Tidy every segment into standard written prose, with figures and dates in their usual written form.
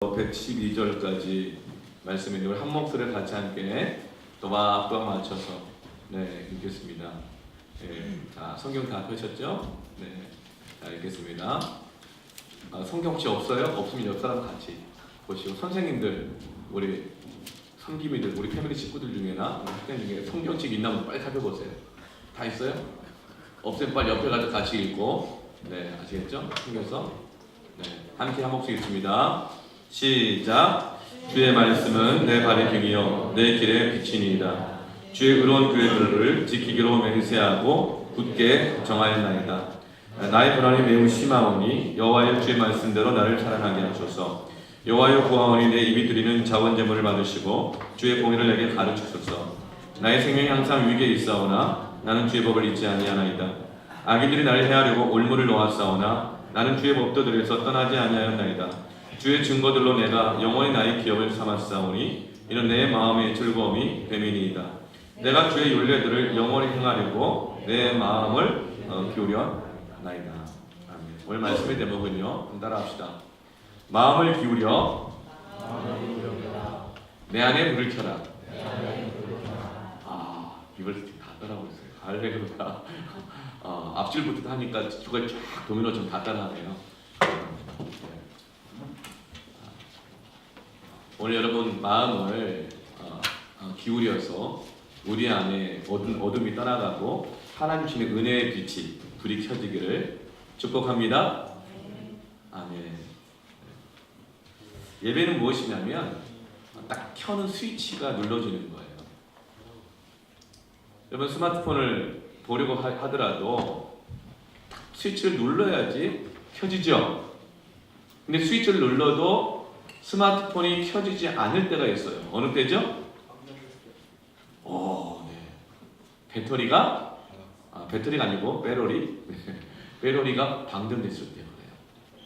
112절까지 말씀인데 우리 한 목소리를 같이 함께 또박또박 맞춰서 읽겠습니다. 자, 성경 다 펴셨죠? 자, 읽겠습니다. 성경 혹시 없어요? 없으면 옆 사람 같이 보시고, 선생님들, 우리 섬김이들, 우리 패밀리 식구들 중에나 학생 중에 성경책 있나 한번 빨리 살펴보세요. 다 있어요? 없으면 빨리 옆에 가서 같이 읽고, 아시겠죠? 챙겨서 함께 한 목소리 읽습니다. 시작. 주의 말씀은 내 발의 등이요 내 길의 빛이니이다. 주의 의로운 규례들을 지키기로 맹세하고 굳게 정하였나이다. 나의 불안이 매우 심하오니 여호와여 주의 말씀대로 나를 살아나게 하소서. 여호와여 구하오니 내 입이 드리는 자원제물을 받으시고 주의 공의를 내게 가르치소서. 나의 생명이 항상 위기에 있사오나 나는 주의 법을 잊지 아니하나이다. 악인들이 나를 해하려고 올무를 놓았사오나 나는 주의 법도들에서 떠나지 아니하였나이다. 주의 증거들로 내가 영원히 나의 기업을 삼았사오니 이는 내 마음의 즐거움이 됨이니이다. 내가 주의 율례들을 영원히 행하려고 내 마음을 기울여 나이다. 아멘. 오늘 말씀의 제목은요, 따라합시다. 마음을 기울여 내 안에 물을 켜라. 이걸 다 따라하고 있어요. 할렐루야. 앞줄부터 하니까 주가 쫙 도미노처럼 다 따라하네요. 오늘 여러분 마음을 기울여서 우리 안에 어둠이 떠나가고 하나님 주시는 은혜의 빛이 불이 켜지기를 축복합니다. 아멘. 예배는 무엇이냐면 딱 켜는 스위치가 눌러지는 거예요. 여러분 스마트폰을 보려고 하더라도 스위치를 눌러야지 켜지죠. 근데 스위치를 눌러도 스마트폰이 켜지지 않을 때가 있어요. 어느 때죠? 배터리가 아니고 배터리가 방전됐을 때 그래요.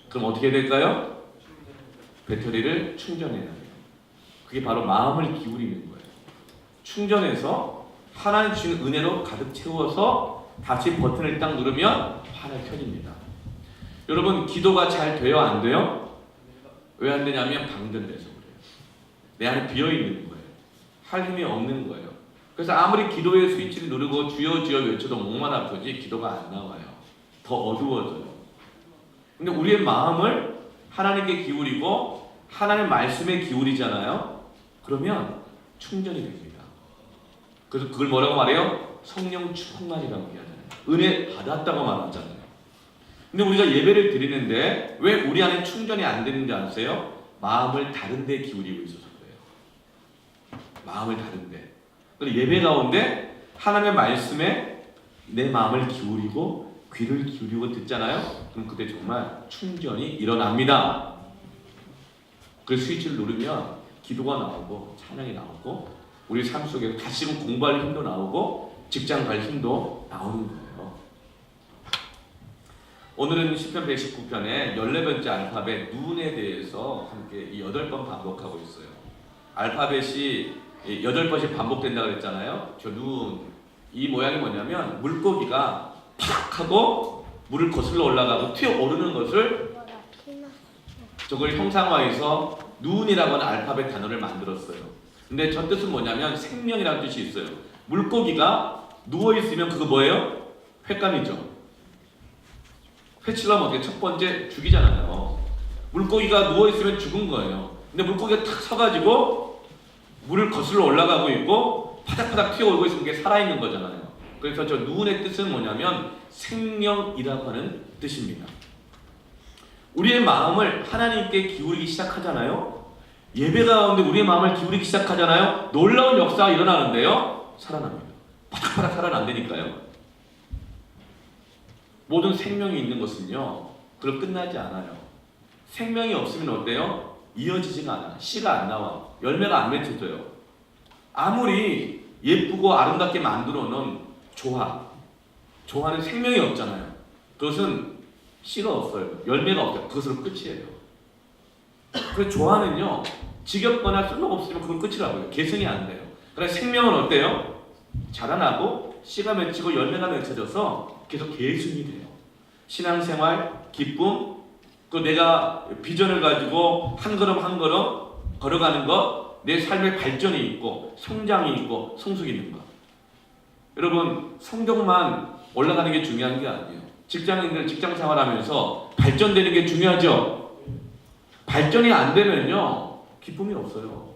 그럼 어떻게 될까요? 배터리를 충전해야 돼요. 그게 바로 마음을 기울이는 거예요. 충전해서 하나님 주신 은혜로 가득 채워서 다시 버튼을 딱 누르면 화를 켜집니다. 여러분 기도가 잘 돼요? 안 돼요? 왜 안 되냐면 방전돼서 그래요. 내 안에 비어있는 거예요. 할 힘이 없는 거예요. 그래서 아무리 기도의 스위치를 누르고 주여 주여 외쳐도 목만 아프지 기도가 안 나와요. 더 어두워져요. 근데 우리의 마음을 하나님께 기울이고 하나님의 말씀에 기울이잖아요. 그러면 충전이 됩니다. 그래서 그걸 뭐라고 말해요? 성령 충만이라고 얘기하잖아요. 은혜 받았다고 말하잖아요. 근데 우리가 예배를 드리는데 왜 우리 안에 충전이 안 되는지 아세요? 마음을 다른 데 기울이고 있어서 그래요. 마음을 다른 데. 그래서 예배 가운데 하나님의 말씀에 내 마음을 기울이고 귀를 기울이고 듣잖아요. 그럼 그때 정말 충전이 일어납니다. 그 스위치를 누르면 기도가 나오고 찬양이 나오고 우리 삶 속에 다시금 공부할 힘도 나오고 직장 갈 힘도 나오는 거예요. 오늘은 시편 119편의 14번째 알파벳 눈에 대해서 함께 8번 반복하고 있어요. 알파벳이 8번씩 반복된다고 그랬잖아요. 저 눈, 이 모양이 뭐냐면 물고기가 팍 하고 물을 거슬러 올라가고 튀어오르는 것을 저걸 형상화해서 눈이라고 하는 알파벳 단어를 만들었어요. 근데 저 뜻은 뭐냐면 생명이라는 뜻이 있어요. 물고기가 누워있으면 그거 뭐예요? 횟감이죠. 회치려면 어떻게 첫 번째 죽이잖아요. 물고기가 누워있으면 죽은 거예요. 근데 물고기가 탁 서가지고 물을 거슬러 올라가고 있고 파닥파닥 튀어오르고 있으면 게 살아있는 거잖아요. 그래서 저 눈의 뜻은 뭐냐면 생명이라고 하는 뜻입니다. 우리의 마음을 하나님께 기울이기 시작하잖아요. 예배 가운데 우리의 마음을 기울이기 시작하잖아요. 놀라운 역사가 일어나는데요. 살아납니다. 파닥파닥 살아난다니까요. 모든 생명이 있는 것은요, 그걸 끝나지 않아요. 생명이 없으면 어때요? 이어지지가 않아. 씨가 안 나와. 열매가 안 맺혀져요. 아무리 예쁘고 아름답게 만들어 놓은 조화는 생명이 없잖아요. 그것은 씨가 없어요. 열매가 없어요. 그것으로 끝이에요. 그래서 조화는요, 지겹거나 쓸모없으면 그건 끝이라고요. 계승이 안 돼요. 그래서 생명은 어때요? 자라나고 씨가 맺히고 열매가 맺혀져서 계속 계승이 돼요. 신앙생활, 기쁨, 그 내가 비전을 가지고 한 걸음 한 걸음 걸어가는 것, 내 삶의 발전이 있고 성장이 있고 성숙이 있는 것. 여러분 성경만 올라가는 게 중요한 게 아니에요. 직장인들 직장 생활하면서 발전되는 게 중요하죠. 발전이 안 되면요 기쁨이 없어요.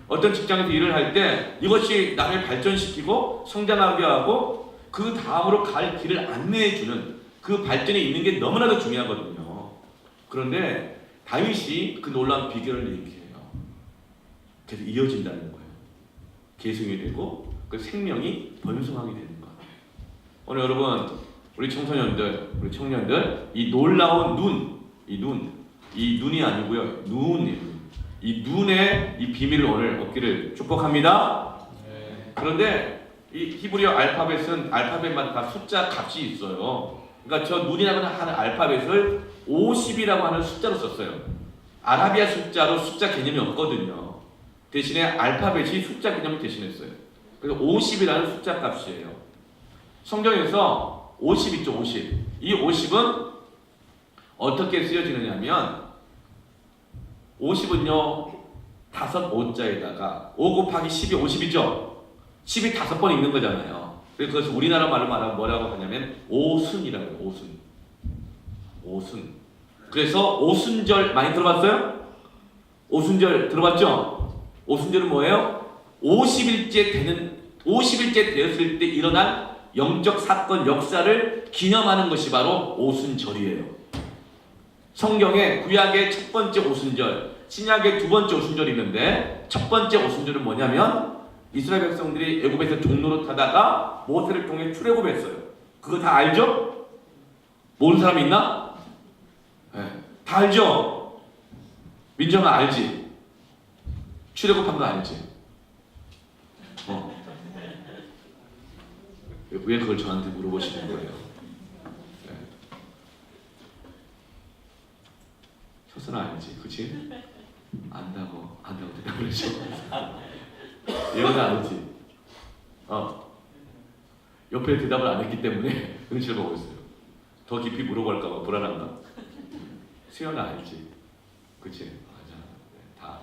어떤 직장에서 일을 할 때 이것이 나를 발전시키고 성장하게 하고 그 다음으로 갈 길을 안내해주는 그 발전이 있는 게 너무나도 중요하거든요. 그런데 다윗이 그 놀라운 비결을 얘기해요. 그래서 이어진다는 거예요. 계승이 되고 그 생명이 번성하게 되는 거예요. 오늘 여러분 우리 청소년들, 우리 청년들 이 놀라운 이 눈이 아니고요 눈이에요. 이 눈의 이 비밀을 오늘 얻기를 축복합니다. 그런데 이 히브리어 알파벳은 알파벳마다 다 숫자 값이 있어요. 그러니까 저 눈이라고 하는 알파벳을 50이라고 하는 숫자로 썼어요. 아라비아 숫자로 숫자 개념이 없거든요. 대신에 알파벳이 숫자 개념을 대신했어요. 그래서 50이라는 숫자 값이에요. 성경에서 50 있죠, 50. 이 50은 어떻게 쓰여지느냐면 50은요 5자에다가 5 곱하기 10이 50이죠. 10이 5번 있는 거잖아요. 그래서 그것을 우리나라 말로 말하면 뭐라고 하냐면 오순이라고 해요. 오순. 그래서 오순절 많이 들어봤어요? 오순절 들어봤죠? 오순절은 뭐예요? 50일째 되었을 때 일어난 영적 사건 역사를 기념하는 것이 바로 오순절이에요. 성경에 구약의 첫 번째 오순절, 신약의 두 번째 오순절이 있는데 첫 번째 오순절은 뭐냐면 이스라엘 백성들이 애굽에서 종로로 타다가 모세를 통해 출애굽했어요. 그거 다 알죠? 모르는 사람 있나? 네, 다 알죠? 민정아 알지? 출애굽한 거 알지? 왜 그걸 저한테 물어보시는 거예요? 네. 효선아 알지? 그치? 안다고 대답을 해줘. 예언아 알지? 옆에 대답을 안 했기 때문에 눈치를 보고 있어요. 더 깊이 물어볼까봐 불안한가? 수연아 알지? 그치? 맞아. 네, 다 알아.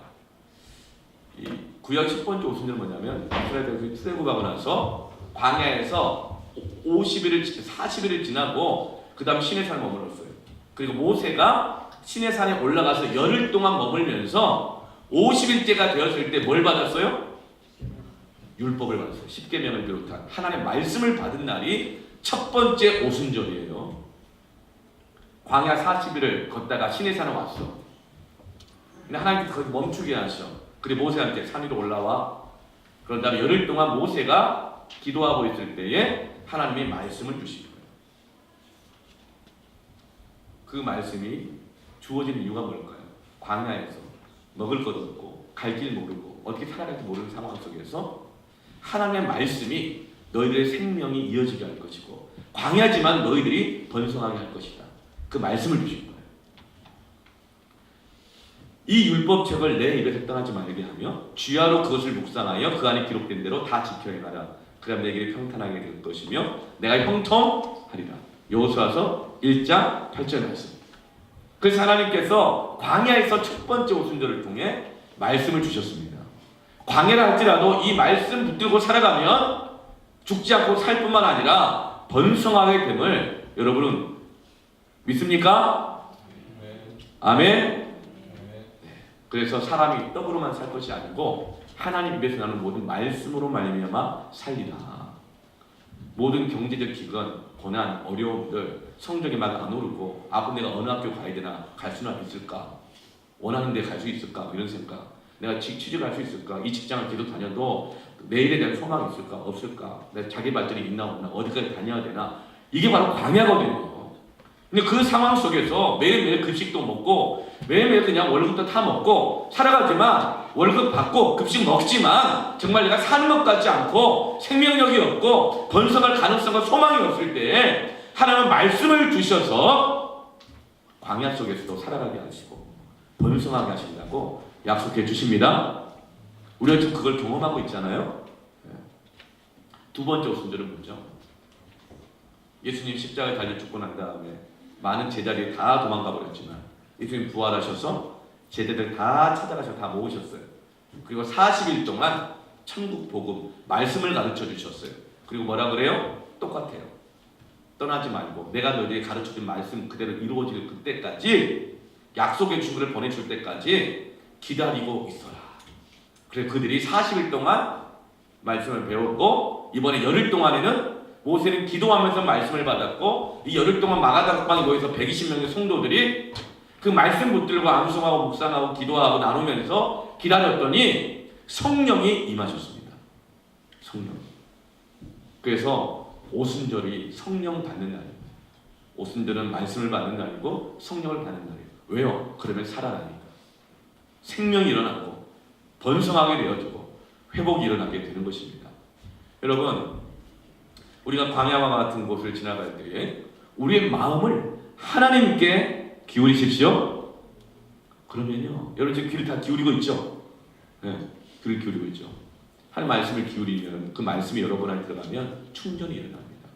이 구약 10번째 오순절은 뭐냐면 이스라엘 백성이 출애굽하고 나서 광야에서 40일을 지나고 그 다음 시내산에 머물렀어요. 그리고 모세가 시내산에 올라가서 열흘 동안 머물면서 50일째가 되었을 때 뭘 받았어요? 율법을 받았어요. 십계명을 비롯한 하나님의 말씀을 받은 날이 첫 번째 오순절이에요. 광야 40일을 걷다가 시내산에 왔어. 근데 하나님께서 거기 멈추게 하셔. 그리고 모세한테 산 위로 올라와. 그런 다음에 열흘 동안 모세가 기도하고 있을 때에 하나님이 말씀을 주신 거예요. 그 말씀이 주어지는 이유가 뭘까요? 광야에서 먹을 것 없고 갈 길 모르고 어떻게 살아야 할지 모르는 상황 속에서 하나님의 말씀이 너희들의 생명이 이어지게 할 것이고 광야지만 너희들이 번성하게 할 것이다. 그 말씀을 주신 거예요. 이 율법책을 내 입에서 떠나지 말게 하며 주야로 그것을 묵상하여 그 안에 기록된 대로 다 지켜 행하라. 그럼 내 길이 평탄하게 될 것이며 내가 형통하리라. 여호수아서 1장 8절 말씀. 그래서 하나님께서 광야에서 첫 번째 오순절을 통해 말씀을 주셨습니다. 광야라 할지라도 이 말씀 붙들고 살아가면 죽지 않고 살 뿐만 아니라 번성하게 됨을 여러분은 믿습니까? 아멘. 그래서 사람이 떡으로만 살 것이 아니고 하나님 입에서 나는 모든 말씀으로 말미암아 살리라. 모든 경제적 기근, 고난, 어려움들 성적이 막 안 오르고 앞으로 내가 어느 학교 가야 되나 갈 수는 있을까? 원하는 데 갈 수 있을까? 이런 생각. 내가 취직할 수 있을까? 이 직장을 계속 다녀도 내일에 대한 소망이 있을까? 없을까? 내가 자기 발전이 있나 없나? 어디까지 다녀야 되나? 이게 바로 광야거든요. 근데 그 상황 속에서 매일매일 급식도 먹고 매일매일 그냥 월급도 타 먹고 살아가지만 월급 받고 급식 먹지만 정말 내가 사는 것 같지 않고 생명력이 없고 번성할 가능성과 소망이 없을 때 하나님은 말씀을 주셔서 광야 속에서도 살아가게 하시고 번성하게 하신다고 약속해 주십니다. 우리가 지금 그걸 경험하고 있잖아요. 두 번째 오순절은 뭐죠? 예수님 십자가에 달려 죽고 난 다음에 많은 제자들이 다 도망가 버렸지만 예수님 부활하셔서 제자들 다 찾아가셔서 다 모으셨어요. 그리고 40일 동안 천국 복음 말씀을 가르쳐 주셨어요. 그리고 뭐라 그래요? 똑같아요. 떠나지 말고 내가 너희에게 가르쳐준 말씀 그대로 이루어질 그때까지 약속의 주를 보내줄 때까지 기다리고 있어라. 그래서 그들이 40일 동안 말씀을 배웠고 이번에 열흘 동안에는 모세는 기도하면서 말씀을 받았고 이 열흘 동안 마가다락방에 모여서 120명의 성도들이 그 말씀 붙들고 암송하고 묵상하고 기도하고 나누면서 기다렸더니 성령이 임하셨습니다. 성령. 그래서 오순절이 성령 받는 날입니다. 오순절은 말씀을 받는 날이고 성령을 받는 날이에요. 왜요? 그러면 살아나니까. 생명이 일어나고 번성하게 되어지고 회복이 일어나게 되는 것입니다. 여러분, 우리가 광야와 같은 곳을 지나갈 때에 우리의 마음을 하나님께 기울이십시오. 그러면요, 여러분 지금 귀를 다 기울이고 있죠? 네, 귀를 기울이고 있죠. 하나님 말씀을 기울이면 그 말씀이 여러분 안에 들어가면 충전이 일어납니다.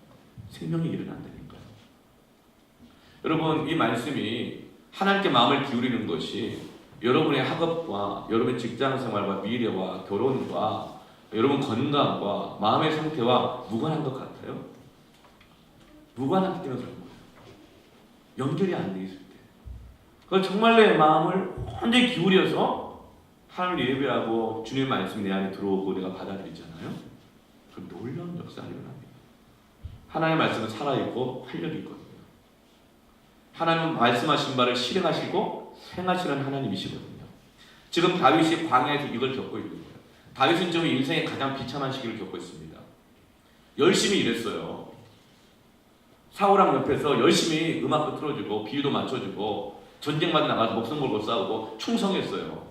생명이 일어난다니까요. 여러분, 이 말씀이 하나님께 마음을 기울이는 것이 여러분의 학업과 여러분의 직장생활과 미래와 결혼과 여러분 건강과 마음의 상태와 무관한 것 같아요? 무관하기 때문에 그런 거예요. 연결이 안 돼 있을 때. 그걸 정말 내 마음을 완전히 기울여서 하나님을 예배하고 주님의 말씀이 내 안에 들어오고 내가 받아들이잖아요. 그럼 놀라운 역사가 일어납니다. 하나님의 말씀은 살아있고 활력이 있거든요. 하나님은 말씀하신 바를 실행하시고 행하시는 하나님이시거든요. 지금 다윗이 광야에서 이걸 겪고 있는 거예요. 다윗은 지금 인생의 가장 비참한 시기를 겪고 있습니다. 열심히 일했어요. 사울왕 옆에서 열심히 음악도 틀어주고 비유도 맞춰주고 전쟁마다 나가서 목숨 걸고 싸우고 충성했어요.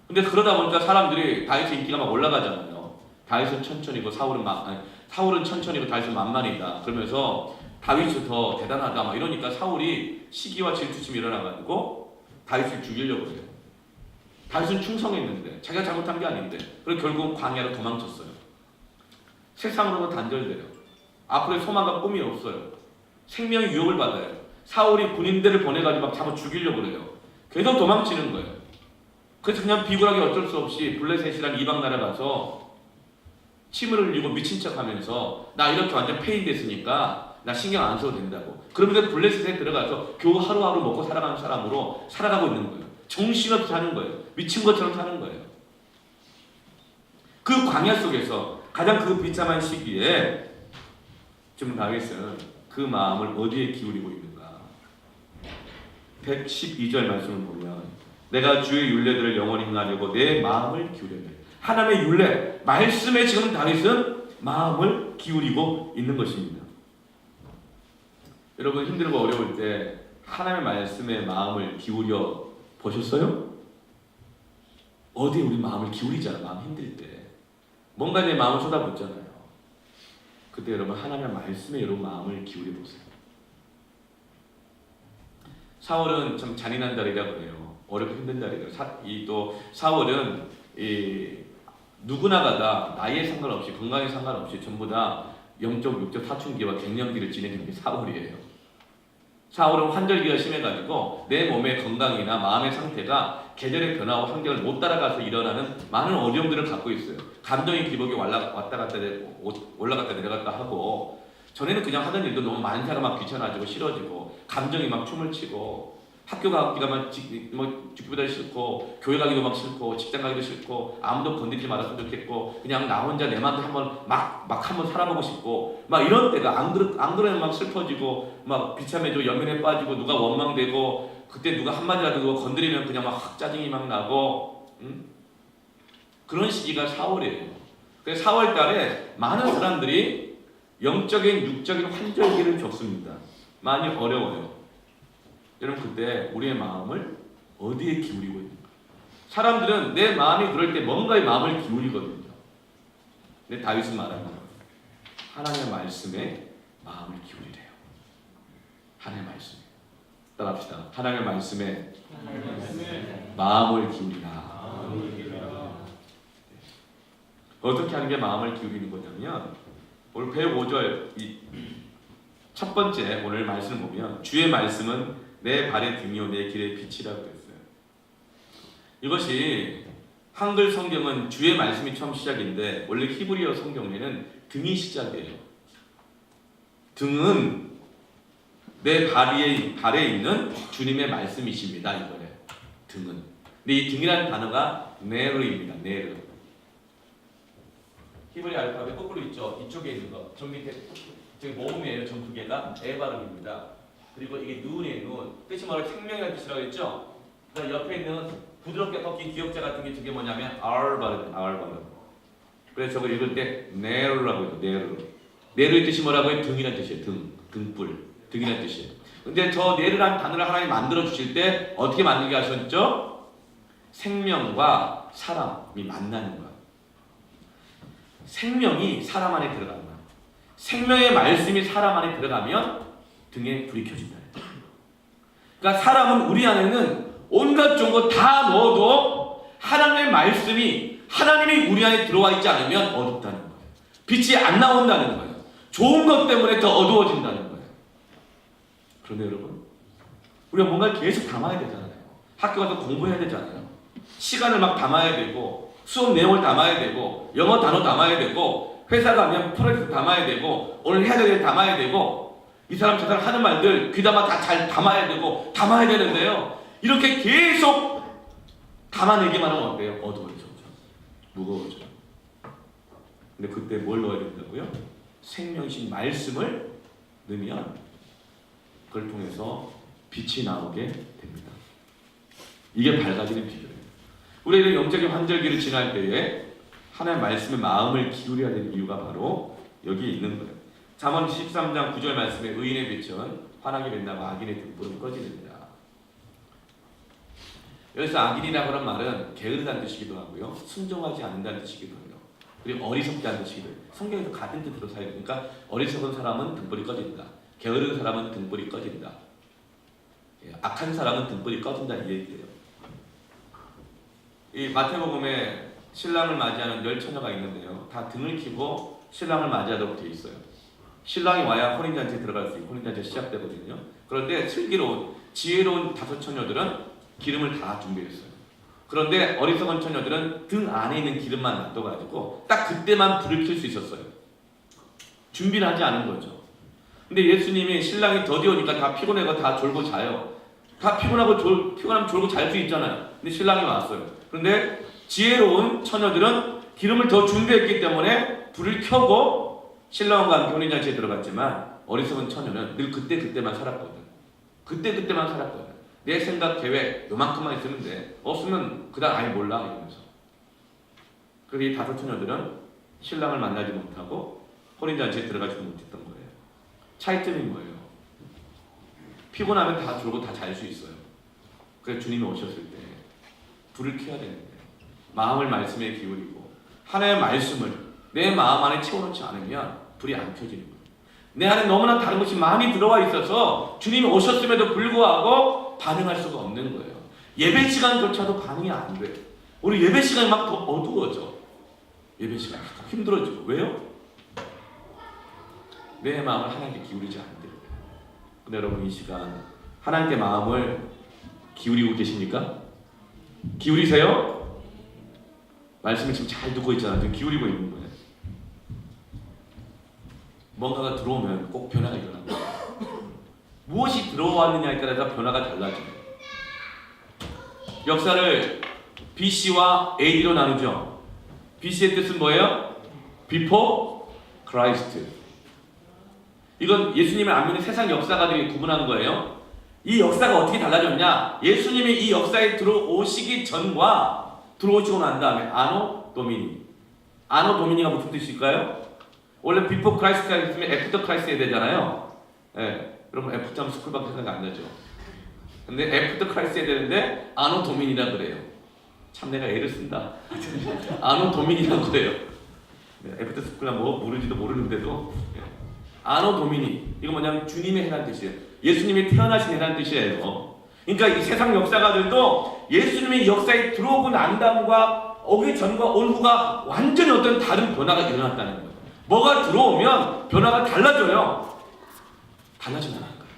근데 그러다 보니까 사람들이 다윗의 인기가 막 올라가잖아요. 다윗은 천천히고 사울은 천천히고 다윗은 만만이다. 그러면서 다윗이 더 대단하다 막 이러니까 사울이 시기와 질투심이 일어나가지고 다윗을 죽이려고 해요. 다윗은 충성했는데 자기가 잘못한 게 아닌데 그래서 결국 광야로 도망쳤어요. 세상으로도 단절돼요. 앞으로의 소망과 꿈이 없어요. 생명의 유혹을 받아요. 사울이 군인들을 보내가지고 막 잡아 죽이려고 그래요. 계속 도망치는 거예요. 그래서 그냥 비굴하게 어쩔 수 없이 블레셋이라는 이방 나라 가서 침을 흘리고 미친 척하면서 나 이렇게 완전 폐인됐으니까 나 신경 안 써도 된다고. 그러면서 블레셋에 들어가서 겨우 하루하루 먹고 살아가는 사람으로 살아가고 있는 거예요. 정신없이 사는 거예요. 미친 것처럼 사는 거예요. 그 광야 속에서 가장 그 비참한 시기에 지금 다윗은 그 마음을 어디에 기울이고 있는가? 112절 말씀을 보면 내가 주의 율례들을 영원히 행하려고 내 마음을 기울였네. 하나님의 율례, 말씀에 지금 다윗은 마음을 기울이고 있는 것입니다. 여러분 힘들고 어려울 때 하나님의 말씀에 마음을 기울여 보셨어요? 어디에 우리 마음을 기울이잖아. 마음 힘들 때 뭔가 내 마음을 쏟아붓잖아요. 그때 여러분 하나님의 말씀에 여러분 마음을 기울여 보세요. 사울은 참 잔인한 자리라 그래요. 어렵고 힘든 자리라. 또 사울은 누구나가 다 나이에 상관없이 건강에 상관없이 전부 다 영적, 육적 사춘기와 갱년기를 지내는 게 사울이에요. 사울은 환절기가 심해가지고 내 몸의 건강이나 마음의 상태가 계절의 변화와 환경을 못 따라가서 일어나는 많은 어려움들을 갖고 있어요. 감정의 기복이 왔다 갔다 올라갔다 내려갔다 하고 전에는 그냥 하던 일도 너무 만사가 막 귀찮아지고 싫어지고 감정이 막 춤을 치고 학교 가기가 막 죽기보다 싫고 교회 가기도 막 싫고 직장 가기도 싫고 아무도 건드리지 말았으면 좋겠고 그냥 나 혼자 내 마음대로 한번 막 한번 살아보고 싶고 막 이런 때가 안 그러면 막 슬퍼지고 막 비참해지고 연민에 빠지고 누가 원망되고 그때 누가 한마디라도 건드리면 그냥 막 짜증이 막 나고 그런 시기가 4월이에요. 그래서 4월 달에 많은 사람들이 영적인 육적인 환절기를 겪습니다. 많이 어려워요. 여러분 그때 우리의 마음을 어디에 기울이고 있는가? 사람들은 내 마음이 그럴 때 뭔가에 마음을 기울이거든요. 근데 다윗은 말합니다. 하나님의 말씀에 마음을 기울이래요. 하나님의 말씀에. 따라합시다. 하나님의 말씀에 마음을 기울이라. 어떻게 하는 게 마음을 기울이는 거냐면 오늘 105절 첫 번째 오늘 말씀을 보면 주의 말씀은 내 발의 등이요 내 길의 빛이라고 했어요. 이것이 한글 성경은 주의 말씀이 처음 시작인데 원래 히브리어 성경에는 등이 시작이에요. 등은 내 발에 있는 주님의 말씀이십니다. 이거예요. 등은. 근데 이 등이라는 단어가 네르입니다. 네르. 히브리 알파벳 거꾸로 있죠. 이쪽에 있는 거. 전 밑에 저기 모음이에요. 전 두 개가 에 발음입니다. 그리고 이게 눈이에요. 눈. 뜻이 뭐라 생명이라는 뜻이라고 했죠. 그다음 옆에 있는 부드럽게 꺾인 기역자 같은 게 저게 뭐냐면 R 발음. R 발음. 그래서 저걸 읽을 때 네르라고 해요. 네르. 네르의 뜻이 뭐라고 해요? 등이라는 뜻이에요. 등. 등불. 등이라는 뜻이에요. 근데 저 네르라는 단어를 하나님 만들어 주실 때 어떻게 만들게 하셨죠? 생명과 사람이 만나는 거야. 생명이 사람 안에 들어간다. 생명의 말씀이 사람 안에 들어가면 등에 불이 켜진다. 그러니까 사람은 우리 안에는 온갖 좋은 거 다 넣어도 하나님의 말씀이 하나님이 우리 안에 들어와 있지 않으면 어둡다는 거예요. 빛이 안 나온다는 거예요. 좋은 것 때문에 더 어두워진다는 거예요. 그런데 여러분, 우리가 뭔가 계속 담아야 되잖아요. 학교 가서 공부해야 되잖아요. 시간을 막 담아야 되고 수업 내용을 담아야 되고 영어 단어 담아야 되고 회사 가면 프로젝트 담아야 되고 오늘 해야 될 일 담아야 되고 이 사람 저 사람 하는 말들 귀담아 다 잘 담아야 되고 담아야 되는데요. 이렇게 계속 담아내기만 하면 어때요? 어두워져. 무거워져. 근데 그때 뭘 넣어야 된다고요? 생명이신 말씀을 넣으면 그걸 통해서 빛이 나오게 됩니다. 이게 밝아지는 비결이에요. 우리는 영적인 환절기를 지날 때에 하나님의 말씀에 마음을 기울여야 되는 이유가 바로 여기 있는 거예요. 잠언 13장 9절 말씀에 의인의 빛은 환하게 빛나고 악인의 등불은 꺼지느니라. 여기서 악인이라고 하는 말은 게으르다는 뜻이기도 하고요. 순종하지 않는다는 뜻이기도 해요. 그리고 어리석지 않은 뜻이기도 해요. 성경에서 같은 뜻으로 사용해요. 그러니까 어리석은 사람은 등불이 꺼진다. 게으른 사람은 등불이 꺼진다. 악한 사람은 등불이 꺼진다 이 얘기예요. 이 마태복음에 신랑을 맞이하는 10처녀가 있는데요. 다 등을 켜고 신랑을 맞이하도록 되어 있어요. 신랑이 와야 혼인잔치에 들어갈 수 있고 혼인잔치가 시작되거든요. 그런데 슬기로운 지혜로운 5처녀들은 기름을 다 준비했어요. 그런데 어리석은 처녀들은 등 안에 있는 기름만 놔둬가지고 딱 그때만 불을 켤 수 있었어요. 준비를 하지 않은 거죠. 근데 예수님이 신랑이 더디 오니까 다 피곤해가 다 졸고 자요. 다 피곤하면 졸고 잘 수 있잖아요. 근데 신랑이 왔어요. 그런데 지혜로운 처녀들은 기름을 더 준비했기 때문에 불을 켜고 신랑과 함께 혼인잔치에 들어갔지만 어리석은 처녀는 늘 그때만 살았거든. 그때만 살았거든. 내 생각 계획 요만큼만 있으면 돼. 없으면 그다음 아예 몰라 이러면서. 그래서 이 5처녀들은 신랑을 만나지 못하고 혼인잔치에 들어가지도 못했던 거예요. 차이점이 뭐예요? 피곤하면 다 졸고 다 잘 수 있어요. 그래서 주님이 오셨을 때 불을 켜야 되는데 마음을 말씀에 기울이고 하나님의 말씀을 내 마음 안에 채워놓지 않으면 불이 안 켜지는 거예요. 내 안에 너무나 다른 것이 많이 들어와 있어서 주님이 오셨음에도 불구하고 반응할 수가 없는 거예요. 예배 시간조차도 반응이 안 돼요. 우리 예배 시간이 막 더 어두워져. 예배 시간이 더 힘들어지고. 왜요? 내 마음을 하나님께 기울이지 않는데. 근데 여러분 이 시간 하나님께 마음을 기울이고 계십니까? 기울이세요? 말씀을 지금 잘 듣고 있잖아요. 지금 기울이고 있는 거예요. 뭔가가 들어오면 꼭 변화가 일어납니다. 무엇이 들어왔느냐에 따라서 변화가 달라져요. 역사를 BC와 AD로 나누죠. BC의 뜻은 뭐예요? Before Christ. 이건 예수님을 안 믿는 세상 역사가들이 구분한 거예요. 이 역사가 어떻게 달라졌냐? 예수님이 이 역사에 들어오시기 전과 들어오시고 난 다음에 아노 도미니. 아노 도미니가 무슨 뜻일까요? 원래 비포 크라이스트가 있으면 애프터 크라이스트 해야 되잖아요. 예, 여러분 F점 스쿨밖에 생각 안 나죠. 근데 애프터 크라이스트 해야 되는데 아노 도미니라 그래요. 참 내가 애를 쓴다. 아노 도미니라고 그래요. 애프터 스쿨은 뭐 모르지도 모르는데도 아노 도미니. 이거 뭐냐면 주님의 해라는 뜻이에요. 예수님이 태어나신 해라는 뜻이에요. 그러니까 이 세상 역사가들도 예수님이 역사에 들어오고 난 다음과 오기 전과 온 후가 완전히 어떤 다른 변화가 일어났다는 거예요. 뭐가 들어오면 변화가 달라져요. 달라진다는 거예요.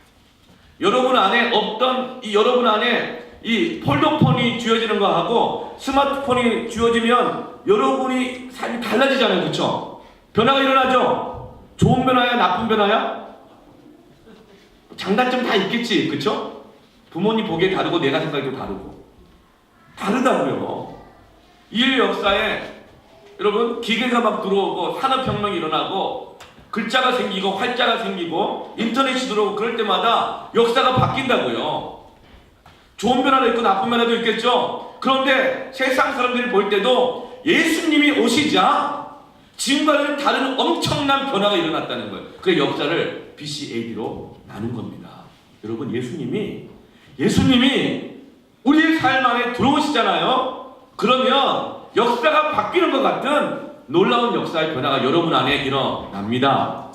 여러분 안에 없던 여러분 안에 이 폴더폰이 쥐어지는 거하고 스마트폰이 쥐어지면 여러분이 삶이 달라지잖아요. 그렇죠? 변화가 일어나죠? 좋은 변화야? 나쁜 변화야? 장단점 다 있겠지. 그렇죠? 부모님 보기에 다르고 내가 생각해도 다르고 다르다고요. 인류 역사에 여러분 기계가 막 들어오고 산업혁명이 일어나고 글자가 생기고 활자가 생기고 인터넷이 들어오고 그럴 때마다 역사가 바뀐다고요. 좋은 변화도 있고 나쁜 변화도 있겠죠. 그런데 세상 사람들이 볼 때도 예수님이 오시자 지금과는 다른 엄청난 변화가 일어났다는 거예요. 그 역사를 BC AD로 나눈 겁니다. 여러분 예수님이 우리의 삶 안에 들어오시잖아요. 그러면 역사가 바뀌는 것 같은 놀라운 역사의 변화가 여러분 안에 일어납니다.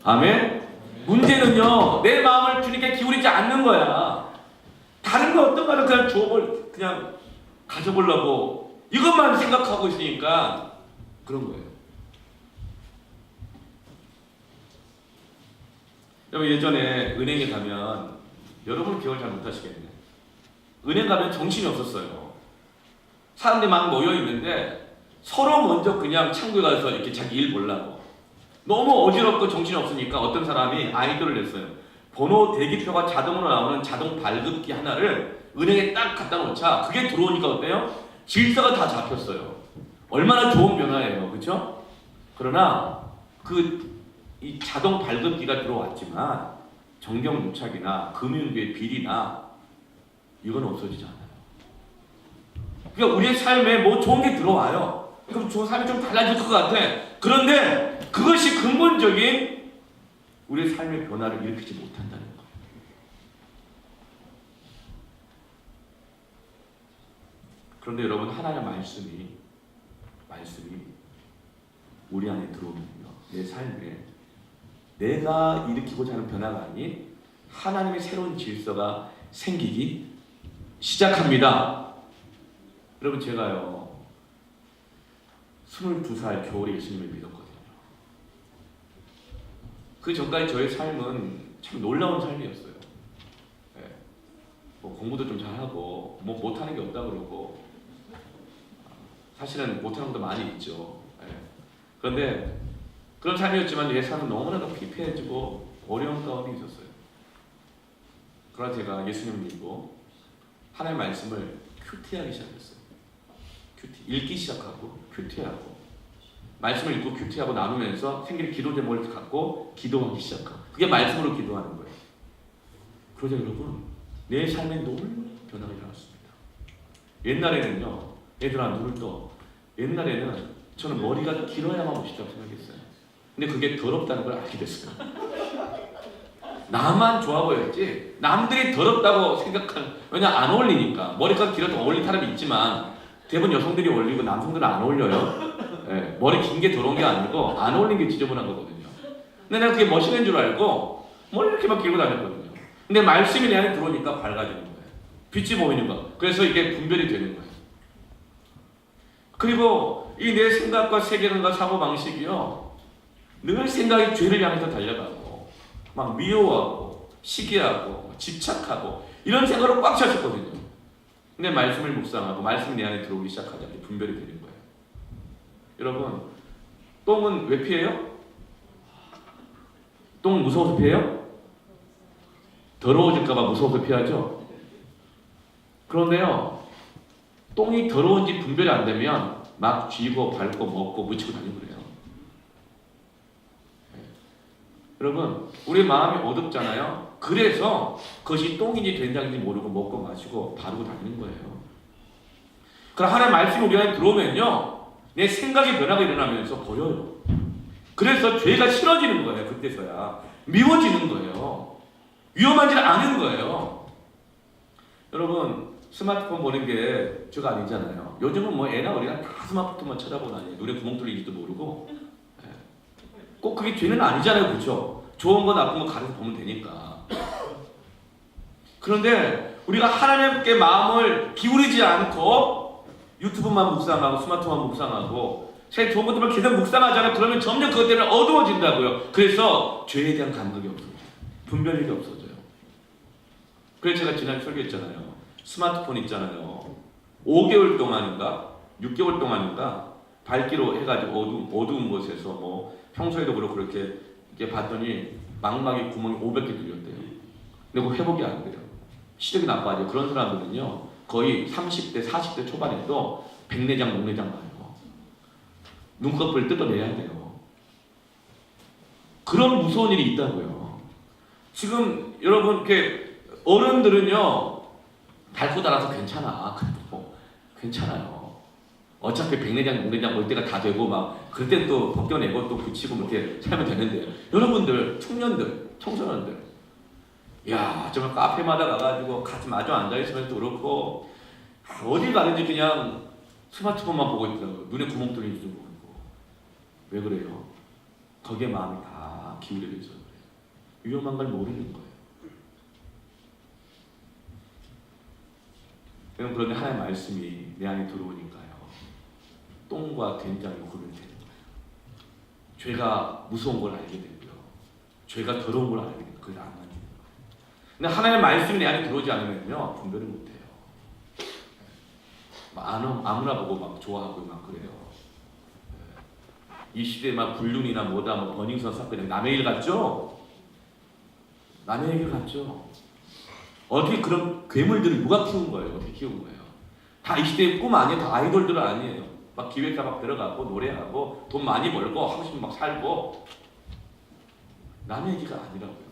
아멘. 문제는요, 내 마음을 주님께 기울이지 않는 거야. 다른 거 어떤 거는 그냥 주업을 그냥 가져보려고 이것만 생각하고 있으니까 그런 거예요. 여러분 예전에 은행에 가면 여러분 기억을 잘 못하시겠네. 은행 가면 정신이 없었어요. 사람들이 막 모여 있는데 서로 먼저 그냥 창구에 가서 이렇게 자기 일 보려고. 너무 어지럽고 정신이 없으니까 어떤 사람이 아이디어를 냈어요. 번호 대기표가 자동으로 나오는 자동 발급기 하나를 은행에 딱 갖다 놓자. 그게 들어오니까 어때요? 질서가 다 잡혔어요. 얼마나 좋은 변화예요. 그렇죠? 그러나 이 자동 발급기가 들어왔지만 정경유착이나 금융계의 비리나 이건 없어지지 않아요. 그러니까 우리의 삶에 뭐 좋은 게 들어와요. 그럼 좋은 삶이 좀 달라질 것 같아. 그런데 그것이 근본적인 우리의 삶의 변화를 일으키지 못한다는 거예요. 그런데 여러분 하나님의 말씀이 우리 안에 들어오면요, 내 삶에 내가 일으키고자 하는 변화가 아닌 하나님의 새로운 질서가 생기기 시작합니다. 여러분 제가요 22살 겨울에 예수님을 믿었거든요. 그 전까지 저의 삶은 참 놀라운 삶이었어요. 네. 뭐 공부도 좀 잘하고 뭐 못하는 게 없다 그러고 사실은 못하는 것도 많이 있죠. 네. 그런데 그런 삶이었지만 내 삶은 너무나도 피폐해지고 어려운 가운데 있었어요. 그러나 제가 예수님을 믿고 하나님의 말씀을 큐티하기 시작했어요. 읽기 시작하고 큐티하고 말씀을 읽고 큐티하고 나누면서 생기는 기도 제목을 갖고 기도하기 시작하고 그게 말씀으로 기도하는 거예요. 그러자 여러분 내 삶에 놀라운 변화가 일어났습니다. 옛날에는요 얘들아 눈을 떠. 옛날에는 저는 머리가 길어야만 멋있다고 생각했어요. 근데 그게 더럽다는 걸 알게 됐어요. 나만 좋아 보였지 남들이 더럽다고 생각하는, 왜냐 안 어울리니까. 머리가 길어도 어울리는 사람이 있지만 대부분 여성들이 어울리고 남성들은 안 어울려요. 네, 머리 긴 게 더러운 게 아니고 안 어울리는 게 지저분한 거거든요. 근데 내가 그게 멋있는 줄 알고 머리 이렇게 막 길고 다녔거든요. 근데 말씀이 내 안에 들어오니까 밝아지는 거예요. 빛이 보이는 거. 그래서 이게 분별이 되는 거예요. 그리고 이 내 생각과 세계관과 사고방식이요 늘 생각이 죄를 향해서 달려가고 막 미워하고 시기하고 집착하고 이런 생각으로 꽉 찼었거든요. 근데 말씀을 묵상하고 말씀이 내 안에 들어오기 시작하자 분별이 되는 거예요. 여러분 똥은 왜 피해요? 똥 무서워서 피해요? 더러워질까봐 무서워서 피하죠? 그런데요 똥이 더러운지 분별이 안 되면 막 쥐고 밟고 먹고 묻히고 다니고 그래요. 네. 여러분 우리 마음이 어둡잖아요. 그래서 그것이 똥인지 된장인지 모르고 먹고 마시고 바르고 다니는 거예요. 그럼 하나님의 말씀이 우리 안에 들어오면요 내 생각의 변화가 일어나면서 버려요. 그래서 죄가 싫어지는 거예요. 그때서야 미워지는 거예요. 위험하지 않은 거예요. 여러분 스마트폰 보는 게 죄가 아니잖아요. 요즘은 뭐 애나 어리나 다 스마트폰만 쳐다보고 다니고 눈에 구멍 뚫리지도 모르고 꼭 그게 죄는 아니잖아요. 그렇죠? 좋은 거 나쁜 거 가려서 보면 되니까. 그런데 우리가 하나님께 마음을 기울이지 않고 유튜브만 묵상하고 스마트폰만 묵상하고 새 좋은 것들만 계속 묵상하잖아요. 그러면 점점 그것 때문에 어두워진다고요. 그래서 죄에 대한 감각이 없어져요. 분별력이 없어져요. 그래서 제가 지난주에 설교했잖아요. 스마트폰 있잖아요. 5개월 동안인가 6개월 동안인가 밝기로 해가지고 어두운 곳에서 뭐 평소에도 그렇게 이렇게 봤더니 망막에 구멍이 500개 뚫렸대요. 근데 그 회복이 안 돼요. 시력이 나빠져요. 그런 사람들은요 거의 30대 40대 초반에도 백내장 녹내장 와요. 눈꺼풀을 뜯어내야 돼요. 그런 무서운 일이 있다고요. 지금 여러분 이렇게 어른들은요 닳고 닳아서 괜찮아. 그래도 괜찮아요. 어차피 백내장 녹내장 올 때가 다 되고 막 그럴 땐 또 벗겨내고 또 붙이고 이렇게 살면 되는데요. 여러분들 청년들 청소년들 야 정말 카페마다 가가지고 같이 마주 앉아있으면 또 그렇고 어딜 가든지 그냥 스마트폰만 보고 있더라고요. 눈에 구멍 뚫린 줄 모르고. 왜 그래요? 거기에 마음이 다 기울여 있어서 그래요. 위험한 걸 모르는 거예요. 여러분 그런데 하나님의 말씀이 내 안에 들어오니까요. 똥과 된장이 구분되는 거예요. 죄가 무서운 걸 알게 되고요. 죄가 더러운 걸 알게 되고 그걸 안 만지는 거예요. 근데 하나님의 말씀이 내 안에 들어오지 않으면요 분별을 못해요. 아무나 보고 막 좋아하고 막 그래요. 이 시대에 막 불륜이나 뭐다 뭐 버닝썬 사건이 남의 일 같죠? 남의 일 같죠? 어떻게 그런 괴물들을 누가 키운 거예요? 어떻게 키운 거예요? 다 이 시대의 꿈 아니에요? 다 아이돌들 아니에요? 막 기획사 막 들어가고 노래하고 돈 많이 벌고 하고 싶으면 막 살고 남의 얘기가 아니라고요.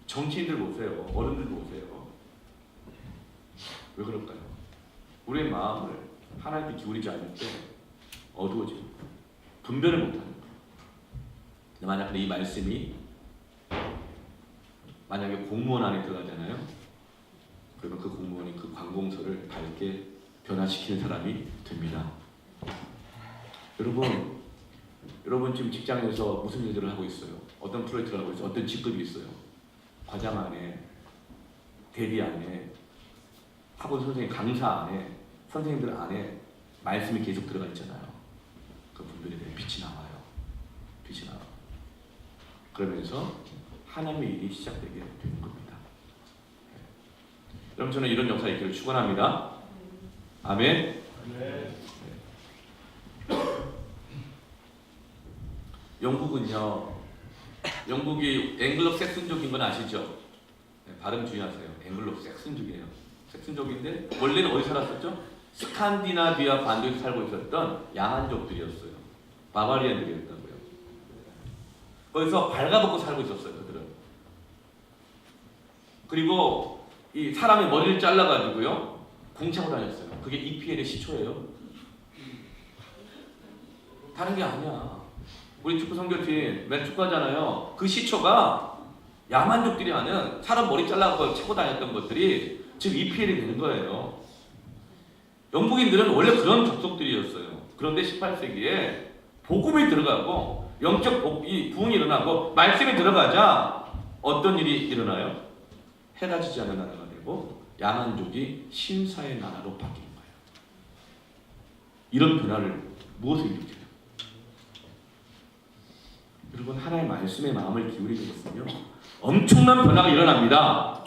정치인들 보세요. 어른들 보세요. 왜 그럴까요? 우리의 마음을 하나님께 기울이지 않을 때 어두워지는 거예요. 분별을 못하는 거예요. 만약 이 말씀이 만약에 공무원 안에 들어가잖아요. 그러면 그 공무원이 그 관공서를 밝게 변화시키는 사람이 됩니다. 여러분 지금 직장에서 무슨 일들을 하고 있어요? 어떤 프로젝트를 하고 있어요? 어떤 직급이 있어요? 과장 안에, 대리 안에, 학원 선생님, 강사 안에, 선생님들 안에 말씀이 계속 들어가 있잖아요. 그 분들에 대해 빛이 나와요. 빛이 나와요. 그러면서 하나님의 일이 시작되게 되는 겁니다. 여러분 저는 이런 역사가 있기를 축원합니다. 아멘. 네. 영국은요. 영국이 앵글로 섹슨족인 건 아시죠? 네, 발음 주의하세요. 앵글로 섹슨족이에요. 섹슨족인데 원래는 어디 살았었죠? 스칸디나비아 반도에서 살고 있었던 야만족들이었어요. 바바리안들이었다고요. 거기서 발가벗고 살고 있었어요. 그들은. 그리고 이 사람의 머리를 잘라가지고요 궁차고 다녔어요. 그게 EPL의 시초예요. 다른 게 아니야. 우리 축구 선교팀 맨 축구하잖아요. 그 시초가 야만족들이 하는 사람 머리 잘라서 차고 다녔던 것들이 지금 EPL이 되는 거예요. 영국인들은 원래 그런 족속들이었어요. 그런데 18세기에 복음이 들어가고 영적 부흥이 일어나고 말씀이 들어가자 어떤 일이 일어나요? 헤라지지 않는 나라가 되고 야만족이 신사의 나라로 바뀌는 거예요. 이런 변화를 무엇을 일으켜요? 여러분 하나님의 말씀에 마음을 기울이는 것은요 엄청난 변화가 일어납니다.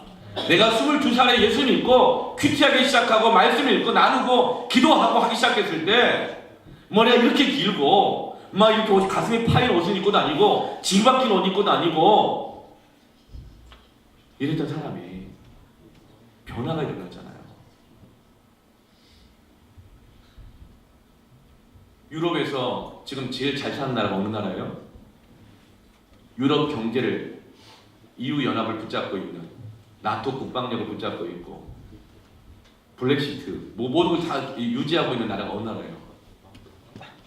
내가 22살에 예수 믿고 큐티하기 시작하고 말씀 읽고 나누고 기도하고 하기 시작했을 때 머리가 이렇게 길고 막 이렇게 가슴에 파인 옷을 입고 다니고 징 박힌 옷 입고 다니고 이랬던 사람이 변화가 일어났잖아요. 유럽에서 지금 제일 잘 사는 나라가 어느 나라예요? 유럽 경제를 EU 연합을 붙잡고 있는 나토 국방력을 붙잡고 있고 브렉시트 모든 걸 다 유지하고 있는 나라가 어느 나라예요?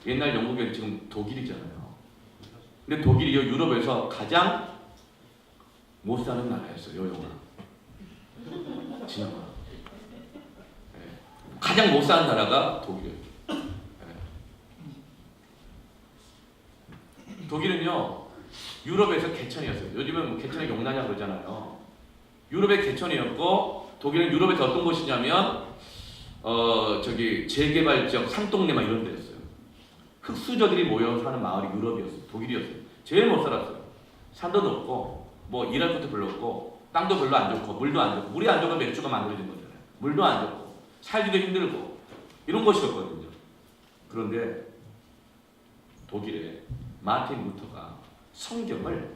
옛날 영국은 지금 독일이잖아요. 근데 독일이 유럽에서 가장 못 사는 나라였어요. 영화 진짜 가장 못 사는 나라가 독일이에요. 독일은요 유럽에서 개천이었어요. 요즘은 뭐 개천의 용나냐 그러잖아요. 유럽의 개천이었고 독일은 유럽에서 어떤 곳이냐면 재개발 지역 산동네 막 이런 데였어요. 흑수저들이 모여 사는 마을이 유럽이었어요. 독일이었어요. 제일 못 살았어요. 산도 높고 뭐 일할 것도 별로 없고 땅도 별로 안 좋고 물도 안 좋고 물이 안 좋으면 맥주가 만들어진 거잖아요. 물도 안 좋고 살기도 힘들고 이런 것이었거든요. 그런데 독일의 마틴 루터가 성경을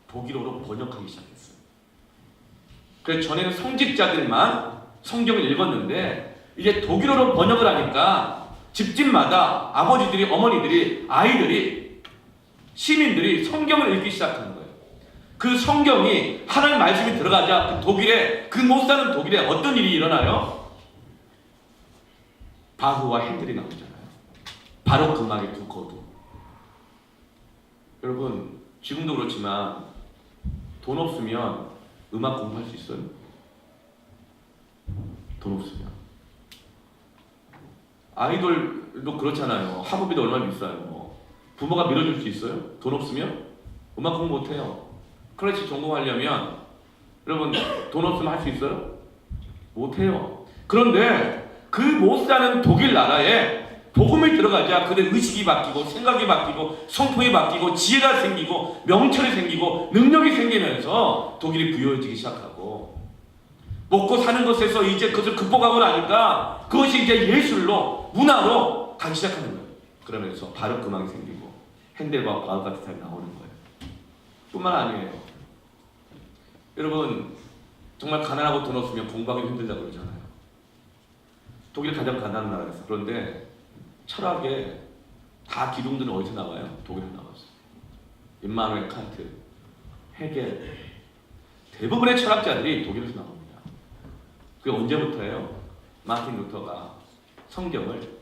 독일어로 번역하기 시작했어요. 그래서 전에는 성직자들만 성경을 읽었는데 이제 독일어로 번역을 하니까 집집마다 아버지들이, 어머니들이, 아이들이, 시민들이 성경을 읽기 시작한 거예요. 그 성경이 하나님 말씀이 들어가자 그 못 사는 독일에 어떤 일이 일어나요? 바흐와 핸델이 나오잖아요. 바로 음악의 두 거두. 여러분 지금도 그렇지만 돈 없으면 음악 공부할 수 있어요? 돈 없으면. 아이돌도 그렇잖아요. 학업비도 얼마나 비싸요. 부모가 밀어줄 수 있어요? 돈 없으면? 음악 공부 못해요. 클래식 전공하려면 여러분 돈 없으면 할 수 있어요? 못해요. 그런데 그 못 사는 독일 나라에 복음이 들어가자 그들의 의식이 바뀌고 생각이 바뀌고 성품이 바뀌고 지혜가 생기고 명철이 생기고 능력이 생기면서 독일이 부유해지기 시작하고 먹고 사는 것에서 이제 그것을 극복하고 나니까 그것이 이제 예술로 문화로 가기 시작하는 거예요. 그러면서 바로크 음악이 생기고 핸델과 바흐 같은 사람이 나오는 거예요. 뿐만 아니에요. 여러분 정말 가난하고 돈 없으면 공부하기 힘들다고 그러잖아요. 독일 가장 가난한 나라에서. 그런데 철학에 다 기둥들은 어디서 나와요? 독일에서 나왔어요. 임마누엘 칸트, 헤겔, 대부분의 철학자들이 독일에서 나옵니다. 그게 언제부터예요? 마틴 루터가 성경을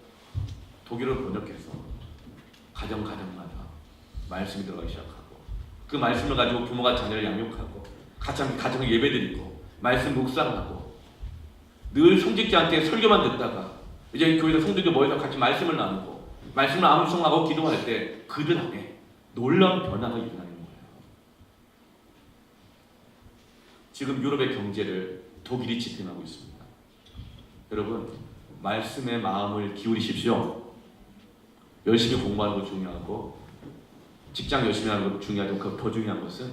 독일어로 번역해서 가정마다 말씀이 들어가기 시작하고 그 말씀을 가지고 부모가 자녀를 양육하고 가정을 예배드리고 말씀 묵상하고 늘 성직자한테 설교만 듣다가 이제 교회에서 성도들 모여서 같이 말씀을 나누고 말씀을 암송하고 기도할 때 그들 안에 놀라운 변화가 일어나는 거예요. 지금 유럽의 경제를 독일이 지탱하고 있습니다. 여러분 말씀에 마음을 기울이십시오. 열심히 공부하는 것 중요하고 직장 열심히 하는 것 중요하지만 그 더 중요한 것은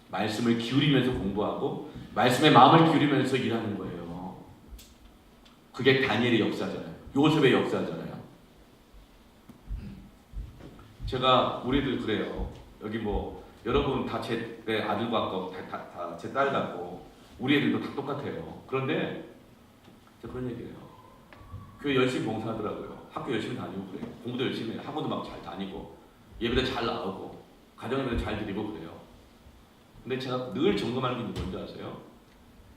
말씀을 기울이면서 공부하고 말씀에 마음을 기울이면서 일하는 거예요. 그게 다니엘의 역사잖아요. 요셉의 역사잖아요. 제가 우리들 그래요. 여기 뭐 여러분 다 제 아들 같고 다 제 딸 같고 우리 애들도 다 똑같아요. 그런데 제가 그런 얘기해요. 교회 열심히 봉사하더라고요. 학교 열심히 다니고 그래요. 공부도 열심히 해요. 학원도 막 잘 다니고 예배도 잘 나오고 가정예배도 잘 드리고 그래요. 근데 제가 늘 점검하는 게 뭔지 아세요?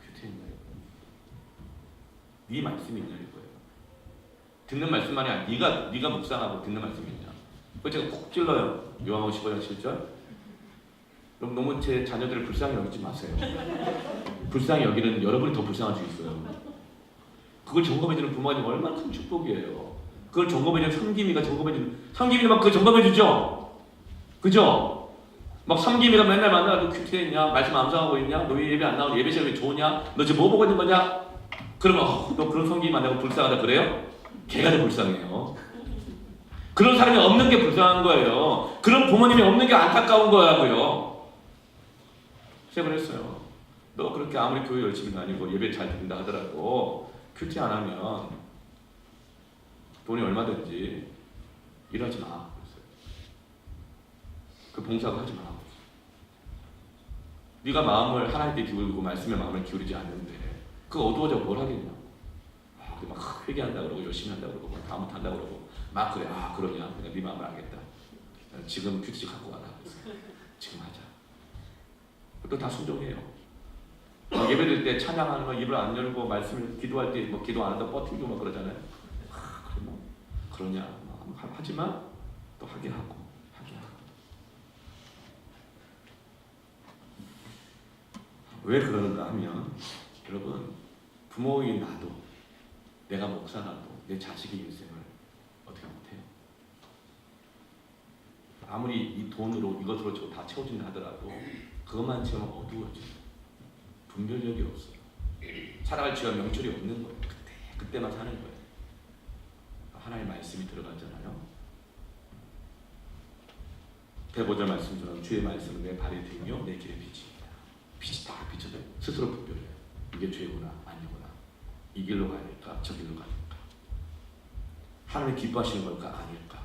큐티에 있나요? 네 말씀이 있냐 이거예요. 듣는 말씀만이 아니라 네가 묵상하고 듣는 말씀이 있냐. 그거 제가 콕 찔러요. 요한복음 15장 7절. 그럼 너무 제 자녀들을 불쌍히 여기지 마세요. 불쌍히 여기는 여러분이 더 불쌍할 수 있어요. 그걸 점검해주는 부모가 되면 얼마나 큰 축복이에요. 그걸 점검해주는 성김이가 성김이는 막 그거 점검해주죠. 그죠? 막 성김이가 맨날 만나도 큐티에 있냐? 말씀 암송하고 있냐? 너 왜 예배 안 나오냐? 예배 시간이 왜 좋으냐? 너 지금 뭐 보고 있는 거냐? 그러면 너 그런 성김이 만나고 불쌍하다 그래요? 걔가 더 불쌍해요. 그런 사람이 없는 게 불쌍한 거예요. 그런 부모님이 없는 게 안타까운 거라고요. 시작을 했어요. 너 그렇게 아무리 교회 열심히 다니고 예배 잘 드린다 하더라도 큐티 안 하면 돈이 얼마든지 일하지 마. 그랬어요. 그 봉사도 하지 마. 네가 마음을 하나님께 기울이고 말씀에 마음을 기울이지 않는데 그 어두워져 뭘 하겠냐. 막 회개한다 그러고 열심히 한다 그러고 막 다음부터 한다 그러고 막 그래. 그러냐. 그냥 네 마음을 알겠다. 지금 큐티 갖고 와라. 지금 하자. 또 다 순종해요. 예배드릴 때 찬양하는 거 입을 안 열고 말씀을 기도할 때 뭐 기도 안 한다고 버티고 막 그러잖아요. 그래 뭐 그러냐. 하지만 또 하게 하고. 왜 그러는가 하면 여러분 부모인 나도 내가 목사라도 내 자식의 인생을 어떻게 못해요? 아무리 이 돈으로 이것으로 저거 다 채워진다 하더라도 그것만 채우면 어두워져요. 분별력이 없어요. 살아갈 지와 명철이 없는 거예요. 그때만 사는 거예요. 하나님의 말씀이 들어가잖아요. 대보자 말씀처럼 주의 말씀은 내 발의 등이요 내 길의 빛입니다. 빛이 딱 비춰져요. 스스로 분별해요. 이게 죄구나 아니구나. 이 길로 가야 될까 저 길로 가야 될까. 하나님 기뻐하시는 걸까 아닐까.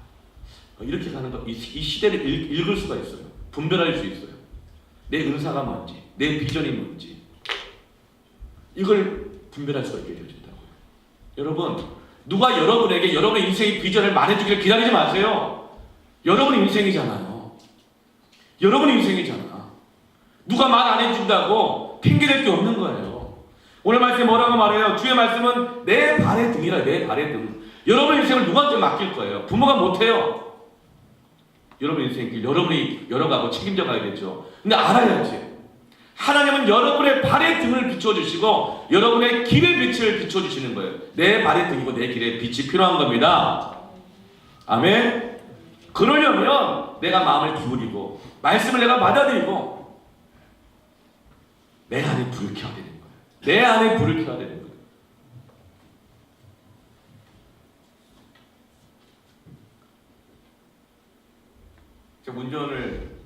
이렇게 가는 거, 이 시대를 읽을 수가 있어요. 분별할 수 있어요. 내 은사가 뭔지, 내 비전이 뭔지 이걸 분별할 수가 있게 되어진다고요. 여러분, 누가 여러분에게 여러분의 인생의 비전을 말해주기를 기다리지 마세요. 여러분의 인생이잖아요. 여러분의 인생이잖아. 누가 말 안 해준다고 핑계댈 게 없는 거예요. 오늘 말씀에 뭐라고 말해요? 주의 말씀은 내 발의 등이라. 내 발의 등. 여러분의 인생을 누구한테 맡길 거예요? 부모가 못해요. 여러분의 인생길 여러분이 열어가고 책임져 가야겠죠. 근데 알아야지. 하나님은 여러분의 발의 등을 비춰주시고 여러분의 길의 빛을 비춰주시는 거예요. 내 발의 등이고 내 길의 빛이 필요한 겁니다. 아멘. 그러려면 내가 마음을 기울이고 말씀을 내가 받아들이고 내 안에 불을 켜야 되는 거예요. 내 안에 불을 켜야 되는 거예요. 제가 운전을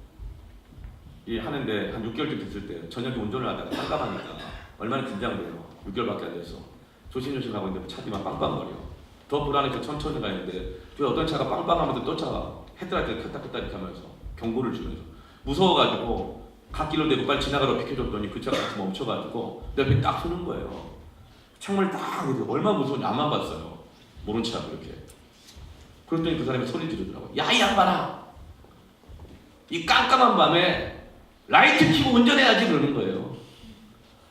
하는데 한 6개월쯤 됐을 때 저녁에 운전을 하다가 깜깜하니까 얼마나 긴장돼요. 6개월밖에 안 돼서 조심조심 가고 있는데 차 뒤만 빵빵거려. 더 불안해서 천천히 가는데 또 어떤 차가 빵빵하면서 또 차가 헤드라이트를 켰다 이렇게 하면서 경고를 주면서 무서워가지고 갓길로 대고 빨리 지나가라고 비켜줬더니 그 차가 같이 멈춰가지고 내 앞에 딱 서는 거예요. 창문을 딱 해도 얼마나 무서운지 안만 봤어요. 모른 척 그렇게. 그랬더니 그 사람이 소리 지르더라고요. 야, 이 양반아! 이 깜깜한 밤에 라이트 켜고 운전해야지 그러는 거예요.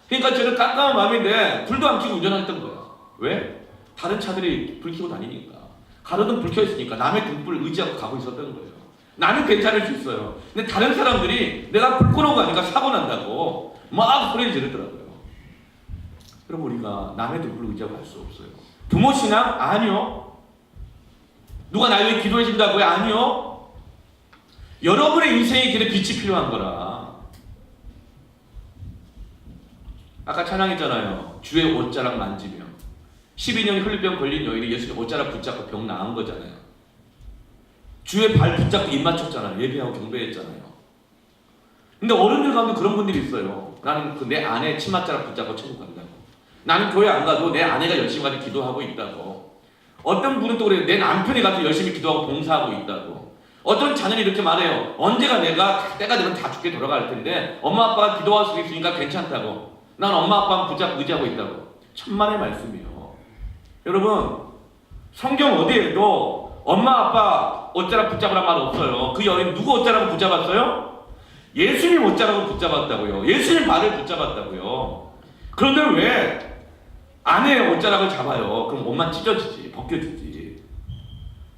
그러니까 저는 깜깜한 밤인데 불도 안 켜고 운전했던 거예요. 왜? 다른 차들이 불 켜고 다니니까. 가로등 불 켜 있으니까 남의 등불을 의지하고 가고 있었던 거예요. 나는 괜찮을 수 있어요. 근데 다른 사람들이 내가 불 끄는 거 아니까 사고 난다고 막 소리 지르더라고요. 그럼 우리가 남의 등불을 의지하고 갈 수 없어요. 부모 신앙? 아니요. 누가 날 위해 기도해 준다고요? 아니요. 여러분의 인생의 길에 빛이 필요한 거라. 아까 찬양했잖아요. 주의 옷자락 만지며 12년이 혈류병 걸린 여인이 예수님 옷자락 붙잡고 병 나은 거잖아요. 주의 발 붙잡고 입 맞췄잖아요. 예배하고 경배했잖아요. 근데 어른들 가운데 그런 분들이 있어요. 나는 내 아내 치맛자락 붙잡고 천국 간다고. 나는 교회 안 가도 내 아내가 열심히 가서 기도하고 있다고. 어떤 분은 또 그래요. 내 남편이 가서 열심히 기도하고 봉사하고 있다고. 어떤 자녀는 이렇게 말해요. 언제가 내가 때가 되면 다 죽게 돌아갈 텐데 엄마 아빠가 기도할 수 있으니까 괜찮다고. 난 엄마 아빠만 붙잡고 의지하고 있다고. 천만의 말씀이요. 여러분, 성경 어디에도 엄마 아빠 옷자락 붙잡으란 말 없어요. 그 여인 누구 옷자락을 붙잡았어요? 예수님 옷자락을 붙잡았다고요. 예수님 발을 붙잡았다고요. 그런데 왜 아내의 옷자락을 잡아요? 그럼 옷만 찢어지지, 벗겨지지.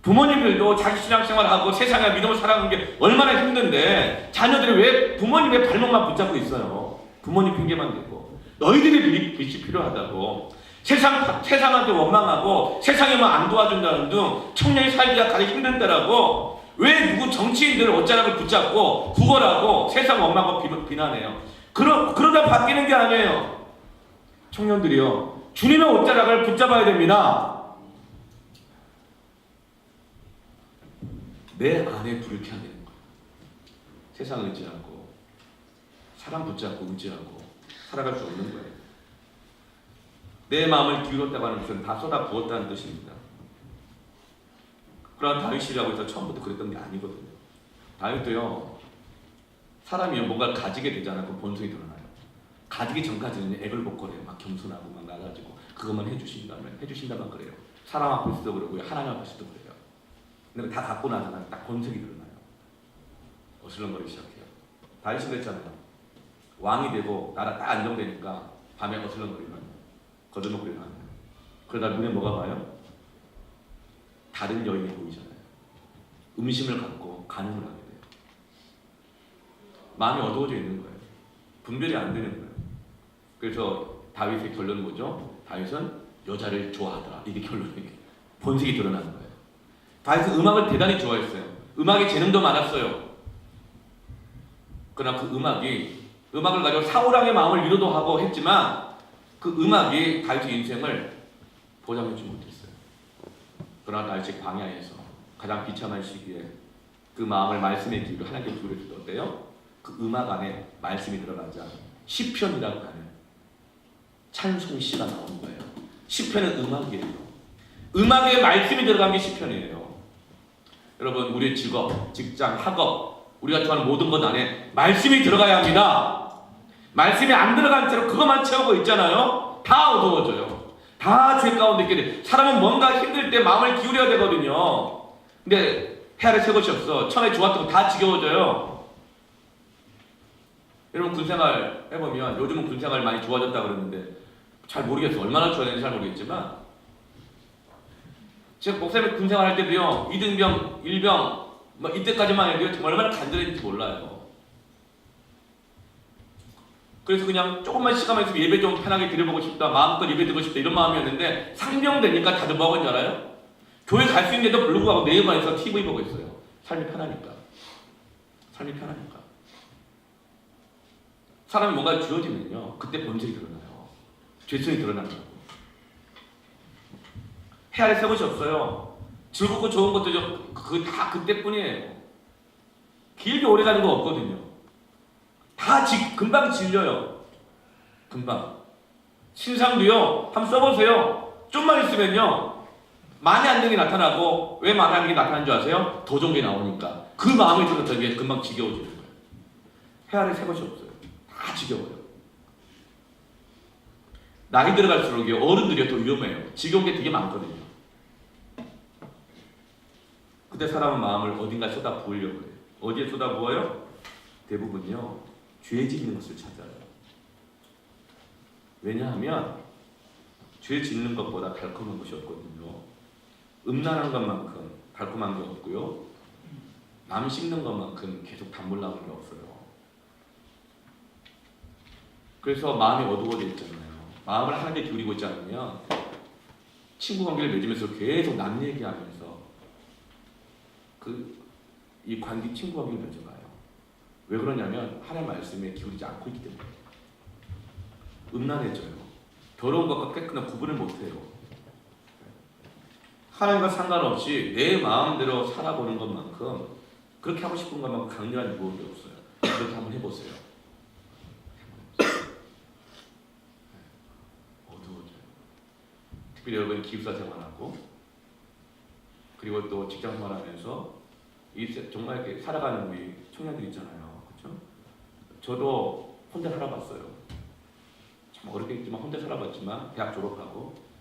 부모님들도 자기 신앙생활하고 세상에 믿음을 살아가는 게 얼마나 힘든데 자녀들이 왜 부모님의 발목만 붙잡고 있어요? 부모님 핑계만 대고. 너희들이 빛이 필요하다고. 세상한테 원망하고 세상에만 안 도와준다는 등 청년이 살기가 가장 힘든 때라고. 왜 누구 정치인들을 옷자락을 붙잡고 구걸하고 세상 원망하고 비난해요? 그러다 바뀌는 게 아니에요. 청년들이요, 주님의 옷자락을 붙잡아야 됩니다. 내 안에 불을 켜야 되는 거예요. 세상 의지하고 사람 붙잡고 의지하고 살아갈 수 없는 거예요. 내 마음을 기울였다고 하는 것은 다 쏟아 부었다는 뜻입니다. 그러나 다윗이라고 해서 처음부터 그랬던 게 아니거든요. 다윗도요, 사람이요 뭔가 가지게 되잖아요. 그 본성이 드러나요. 가지기 전까지는 애걸복걸해요. 막 겸손하고 막 나가지고 그것만 해주신다면 그래요. 사람 앞에서도 그러고요, 하나님 앞에서도 그래요. 근데 다 갖고 나잖아요. 딱 본성이 드러나요. 어슬렁거리기 시작해요. 다윗이 그랬잖아요. 왕이 되고 나라 딱 안정되니까 밤에 어슬렁거리면 거들먹거리 하는 거예요. 그러다 눈에 뭐가 봐요? 다른 여인이 보이잖아요. 음심을 갖고 간음을 하게 돼요. 마음이 어두워져 있는 거예요. 분별이 안 되는 거예요. 그래서 다윗의 결론은 뭐죠? 다윗은 여자를 좋아하더라. 이게 결론이에요. 본색이 드러나는 거예요. 다윗은 음악을 대단히 좋아했어요. 음악에 재능도 많았어요. 그러나 그 음악을 가지고 사울왕의 마음을 위로도 하고 했지만 그 음악이 다윗의 인생을 보장해주지 못했어요. 그러나 다윗의 광야에서 가장 비참한 시기에 그 마음을 말씀에 기울여 하나님께 기울여줄 때 어때요? 그 음악 안에 말씀이 들어가자 시편이라고 하는 찬송시가 나오는 거예요. 시편은 음악이에요. 음악에 말씀이 들어간 게 시편이에요. 여러분, 우리의 직업, 직장, 학업, 우리가 좋아하는 모든 것 안에 말씀이 들어가야 합니다. 말씀이 안 들어간 채로 그것만 채우고 있잖아요. 다 어두워져요. 다 죄 가운데 있게 돼. 사람은 뭔가 힘들 때 마음을 기울여야 되거든요. 근데 해 아래 새 것이 없어. 처음에 좋았던 거 다 지겨워져요. 여러분, 군생활 해보면 요즘은 군생활 많이 좋아졌다 그러는데 잘 모르겠어. 얼마나 좋아졌는지 잘 모르겠지만 제가 목사님 군생활 할 때도요, 2등병, 1병 뭐 이때까지만 해도요 정말 얼마나 간절했는지 몰라요. 그래서 그냥 조금만 시간만 있으면 예배 좀 편하게 드려보고 싶다, 마음껏 예배 드리고 싶다 이런 마음이었는데 상병 되니까 다들 뭐 하는 줄 알아요? 교회 갈 수 있는데도 불구하고 내 방에서 TV 보고 있어요. 삶이 편하니까. 삶이 편하니까. 사람이 뭔가 주어지면요 그때 본질이 드러나요. 죄성이 드러나더라고. 해 아래 새 것이 없어요. 즐겁고 좋은 것도 다 그때뿐이에요. 길게 오래 가는 거 없거든요. 다 금방 질려요. 금방. 신상도요 한번 써보세요. 좀만 있으면요 많이 안 되는 게 나타나고, 왜 많이 안 되는 게 나타나는 줄 아세요? 더 좋은 게 나오니까. 그 마음이 들었던 게 금방 지겨워지는 거예요. 해 아래 새 것이 없어요. 다 지겨워요. 나이 들어갈수록 어른들이 더 위험해요. 지겨운 게 되게 많거든요. 그때 사람은 마음을 어딘가 쏟아 부으려고 해요. 어디에 쏟아 부어요? 대부분요 죄 짓는 것을 찾아요. 왜냐하면 죄 짓는 것보다 달콤한 것이 없거든요. 음란한 것만큼 달콤한 게 없고요, 남 씹는 것만큼 계속 단물 나오는 게 없어요. 그래서 마음이 어두워져 있잖아요. 마음을 하나님께 기울이고 있지 않으면 친구 관계를 맺으면서 계속 남 얘기하면서 이 관계, 친구 관계를 맺어가요. 왜 그러냐면 하나님 말씀에 기울이지 않고 있기 때문에. 음란해져요. 더러운 것과 깨끗한 구분을 못해요. 하나님과 상관없이 내 마음대로 살아보는 것만큼, 그렇게 하고 싶은 것만큼 강렬한 유혹이 없어요. 그렇게 한번 해보세요. 어두워져요. 특별히 여러분 기숙사 생활하고 그리고 또 직장 생활하면서 정말 이렇게 살아가는 우리 청년들 있잖아요. 그렇죠? 저도 혼자 살아봤어요. 참 어렵게 했지만 혼자 살아봤지만, 대학 졸업하고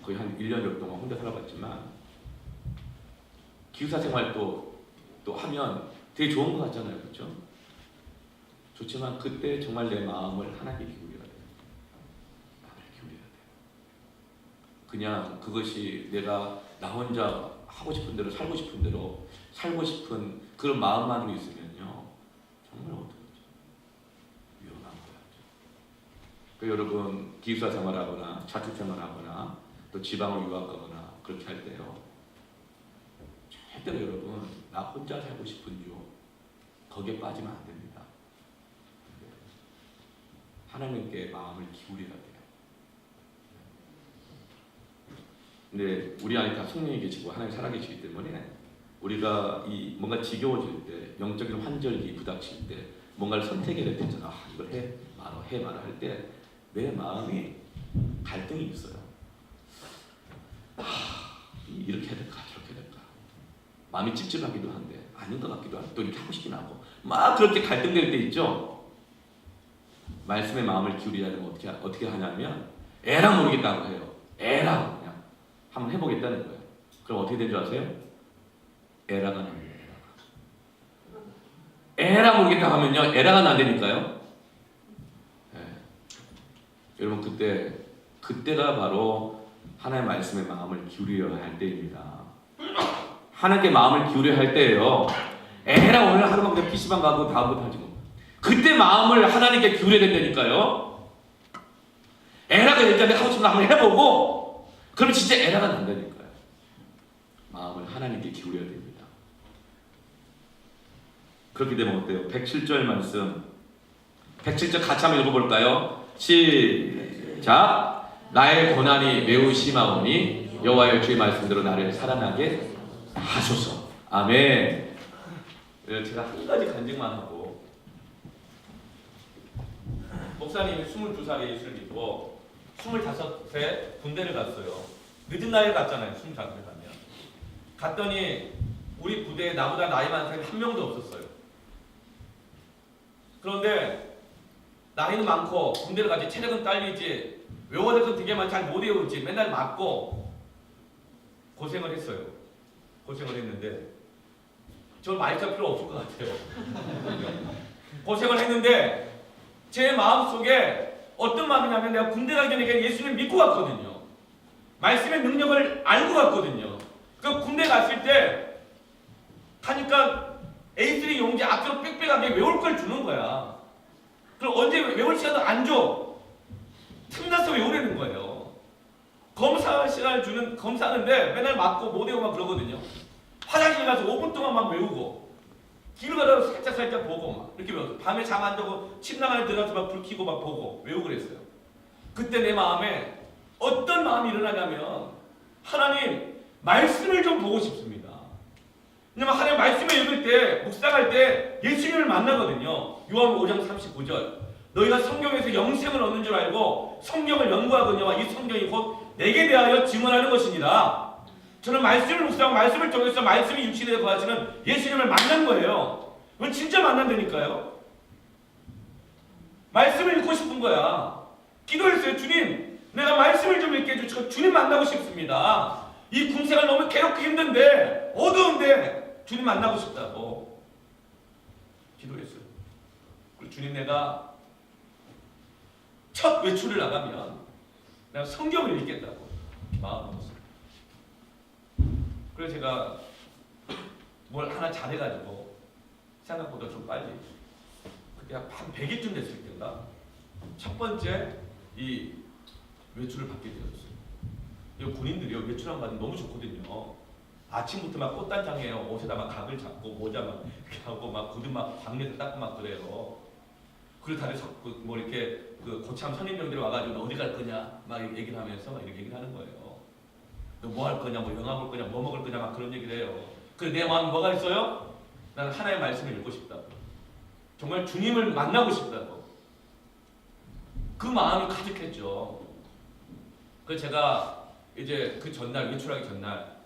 거의 한 1년여 동안 혼자 살아봤지만, 기숙사 생활 또 하면 되게 좋은 것 같잖아요. 그렇죠? 좋지만 그때 정말 내 마음을 하나님께 기울여야 돼요. 마음을 기울여야 돼요. 그냥 그것이 내가 나 혼자 하고 싶은 대로 살고 싶은 대로 살고 싶은 그런 마음만으로 있으면요 정말 어떡하죠? 위험한 거야죠. 여러분 기숙사 생활하거나 자취 생활하거나 또 지방을 유학 가거나 그렇게 할 때요, 절대로 여러분 나 혼자 살고 싶은 유혹 거기에 빠지면 안 됩니다. 하나님께 마음을 기울여야 돼요. 근데 우리 안에 다 성령이 계시고 하나님 살아계시기 때문에 우리가 뭔가 지겨워질 때, 영적인 환절기 부닥칠 때, 뭔가를 선택해야 될 때 있잖아. 이걸 해 마라 할 때 내 마음이 갈등이 있어요. 이렇게 해야 될까 저렇게 해야 될까. 마음이 찝찝하기도 한데 아닌 것 같기도 하고 또 이렇게 하고 싶긴 하고 막 그렇게 갈등될 때 있죠. 말씀의 마음을 기울이려면 어떻게 하냐면 에라 모르겠다고 해요. 에라 그냥 한번 해보겠다는 거예요. 그럼 어떻게 된 줄 아세요? 에라가 납니다. 에라 모르겠다 하면요 에라가 나되니까요. 여러분 그때가 바로 하나님의 말씀에 마음을 기울여야 할 때입니다. 하나님께 마음을 기울여야 할 때예요. 에라 오늘 하루만 그냥 PC방 가고 다음부터 하지 뭐. 그때 마음을 하나님께 기울여야 된다니까요. 에라가 일단 내가 하고 싶은 거 한번 해보고 그러면 진짜 에라가 난다니까요. 마음을 하나님께 기울여야 됩니다. 그렇게 되면 어때요? 107절 말씀 107절 같이 한번 읽어볼까요? 시작. 나의 고난이 매우 심하오니 여호와여 주의 말씀대로 나를 살아나게 하소서. 아멘. 제가 한 가지 간증만 하고, 목사님이 22살에 예수를 믿고 25세 군대를 갔어요. 늦은 나이에 갔잖아요. 25세 가면. 갔더니 우리 부대에 나보다 나이 많은 사람이 한 명도 없었어요. 그런데 나이는 많고 군대를 가지 체력은 딸리지 외워야 될 건 되게 많지 잘 못 외우지 맨날 맞고 고생을 했어요. 고생을 했는데 저는 말할 필요 없을 것 같아요. 고생을 했는데 제 마음속에 어떤 마음이냐면 내가 군대 가기 전에 예수님 믿고 갔거든요. 말씀의 능력을 알고 갔거든요. 그 군대 갔을 때 가니까 A3 용지 앞으로 빽빽하게 외울 걸 주는 거야. 그럼 언제 외울 시간도 안 줘. 틈나서 외우려는 거예요. 검사 시간을 주는 검사하는데 맨날 맞고 못 외우고 막 그러거든요. 화장실 가서 5분 동안 막 외우고 길 가다가 살짝 보고 막 이렇게 외우고 밤에 잠 안 자고 침낭 안에 들어가서 막 불 켜고 막 보고 외우고 그랬어요. 그때 내 마음에 어떤 마음이 일어나냐면 하나님 말씀을 좀 보고 싶습니다. 왜냐면 하나님 말씀을 읽을 때 묵상할 때 예수님을 만나거든요. 요한 5장 39절 너희가 성경에서 영생을 얻는 줄 알고 성경을 연구하거니와 이 성경이 곧 내게 대하여 증언하는 것입니다. 저는 말씀을 묵상하고 말씀을 통해서 말씀이 육신에 거하시는 예수님을 만난 거예요. 그건 진짜 만난다니까요. 말씀을 읽고 싶은 거야. 기도했어요. 주님 내가 말씀을 좀 읽게 해주시고 주님 만나고 싶습니다. 이 군생활 너무 괴롭고 힘든데 어두운데 주님 만나고 싶다고 기도했어요. 그리고 주님 내가 첫 외출을 나가면 내가 성경을 읽겠다고 마음 먹었어요. 그래서 제가 뭘 하나 잘해가지고 생각보다 좀 빨리 그때 한 100일쯤 됐을 때인가 첫 번째 이 외출을 받게 되었어요. 이 군인들이요 외출한 받으면 너무 좋거든요. 아침부터 막 꽃단장해요. 옷에다 막 각을 잡고 모자 막 이렇게 하고 막 구두 막 광내에서 닦고 막 그래요. 그리고 다들 뭐 이렇게 그 고참 선임병들이 와가지고 너 어디 갈 거냐 막 얘기를 하면서 막 이렇게 얘기를 하는 거예요. 너 뭐 할 거냐, 뭐 영화 볼 거냐, 뭐 먹을 거냐 막 그런 얘기를 해요. 그래 내 마음에 뭐가 있어요? 나는 하나의 말씀을 읽고 싶다고. 정말 주님을 만나고 싶다고. 그 마음이 가득했죠. 그래서 제가 이제 그 전날 외출하기 전날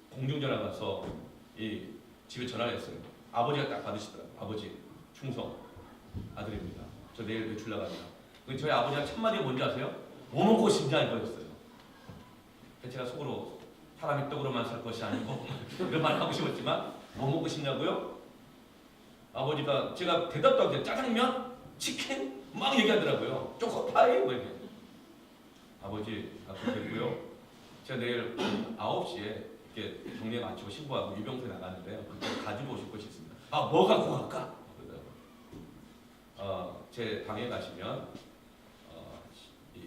공중전화 가서 이 집에 전화를 했어요. 아버지가 딱 받으시더라고요. 아버지 충성 아들입니다. 저 내일 외출 나갑니다. 저희 아버지가 첫 마디가 뭔지 아세요? 뭐 먹고 싶냐 이거였어요. 제가 속으로 사람이 떡으로만 살 것이 아니고 이런 말 하고 싶었지만 뭐 먹고 싶냐고요? 아버지가 제가 대답도 하게 짜장면, 치킨 막 얘기하더라고요. 초코파이 뭐 이렇게. 아버지 됐고요. 제가 내일 9시에 이렇게 정리에 마치고 신고하고 유병소에 나가는데요. 그때 가지고 오실 것이 있습니다. 아, 뭐 갖고 갈까? 제 방에 가시면 이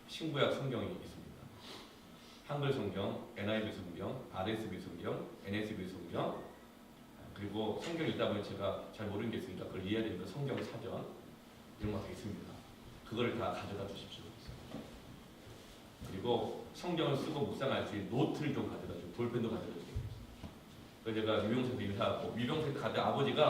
신구약 성경이 있습니다. 한글 성경, NIV 성경, RSV 성경, NSV 성경, 그리고 성경 읽다 보니 제가 잘 모르는 게 있으니까 그걸 이해해야 되니까 성경 사전 이런 것도 있습니다. 그거를 다 가져다 주십시오. 그리고 성경을 쓰고 묵상할 수 있는 노트를 좀 가져다 주고 볼펜도 가져다 주세요. 그래서 제가 유병석도 인사하고 유병석 가드 아버지가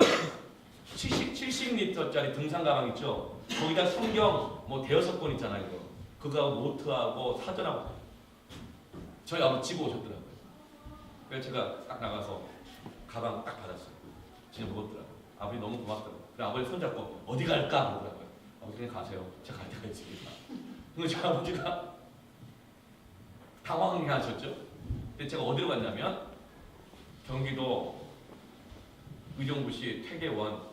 70리터짜리 등산 가방 있죠. 거기다 성경 뭐 대여섯 권 있잖아요. 이거. 그거하고 노트하고 사전하고 저희 아버지 집어 오셨더라고요. 그래서 제가 딱 나가서 가방 딱 받았어요. 진짜 무겁더라고요. 아버지 너무 고맙더라고요. 그래서 아버지 손잡고 어디 갈까 그러더라고요. 아버지 그냥 가세요. 제가 갈 때가 있습니다. 근데 저희 아버지가 당황해 하셨죠. 근데 제가 어디로 갔냐면 경기도 의정부시 퇴계원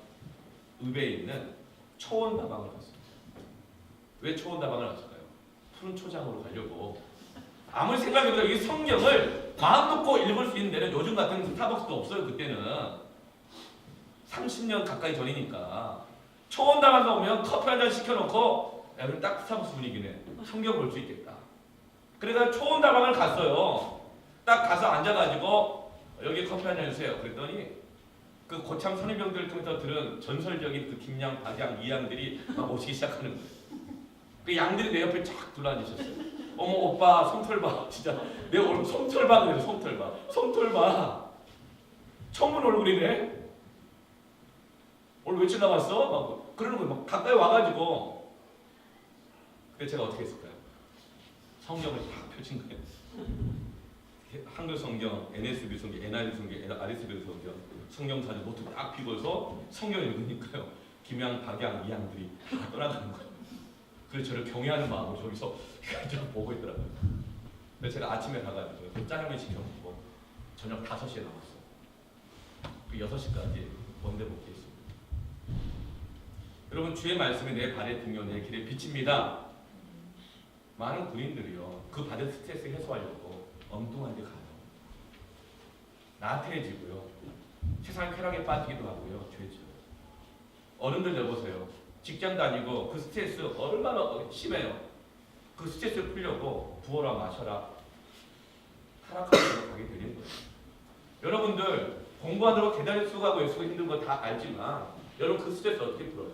읍에 있는 초원다방을 갔어요. 왜 초원다방을 갔을까요? 푸른 초장으로 가려고. 아무리 생각해도 이 성경을 마음 놓고 읽을 수 있는 데는 요즘 같은 스타벅스도 없어요. 그때는 30년 가까이 전이니까 초원다방 가보면 커피 한 잔 시켜놓고 야, 그럼 딱 스타벅스 분위기네. 성경 볼 수 있겠다. 그래서 초원다방을 갔어요. 딱 가서 앉아가지고 여기 커피 한 잔 주세요. 그랬더니 그 고참 선임병들을 통해서 들은 전설적인 그 김양, 박양, 이양들이 막 오시기 시작하는 거예요. 그 양들이 내 옆에 쫙 둘러앉으셨어요. 어머 오빠 솜털 봐. 진짜 내 얼굴 솜털 봐. 그래서 솜털 봐. 솜털 봐. 처음 본 얼굴이네. 오늘 며칠 남았어? 막 그러는 거예요. 막 가까이 와가지고. 근데 제가 어떻게 했을까요? 성경을 딱 펼친 거예요. 한글 성경, NSB 성경, NIV 성경, RSV 성경, 성경 사진 모두 딱 비고서 성경을 읽으니까요. 김양, 박양, 이양들이 다 떠나가는 거예요. 그래서 저를 경외하는 마음으로 저기서 좀 보고 있더라고요. 그래서 제가 아침에 가가지고 짜장면 시켜 먹고 저녁 5시에 나왔어요. 그 6시까지 원대 복귀했습니다. 여러분, 주의 말씀이 내 발의 등이요 내 길에 빛입니다. 많은 군인들이요 그 받은 스트레스 해소하려고 엉뚱한 데 가요. 나태해지고요. 세상 쾌락에 빠지기도 하고요. 죄죠. 어른들 여보세요. 직장 다니고 그 스트레스 얼마나 심해요. 그 스트레스를 풀려고 부어라 마셔라 타락하고 가게 되는 거예요. 여러분들 공부하느라고 계단에 쑥하고 애쓰고 힘든 거 다 알지만 여러분 그 스트레스 어떻게 풀어요?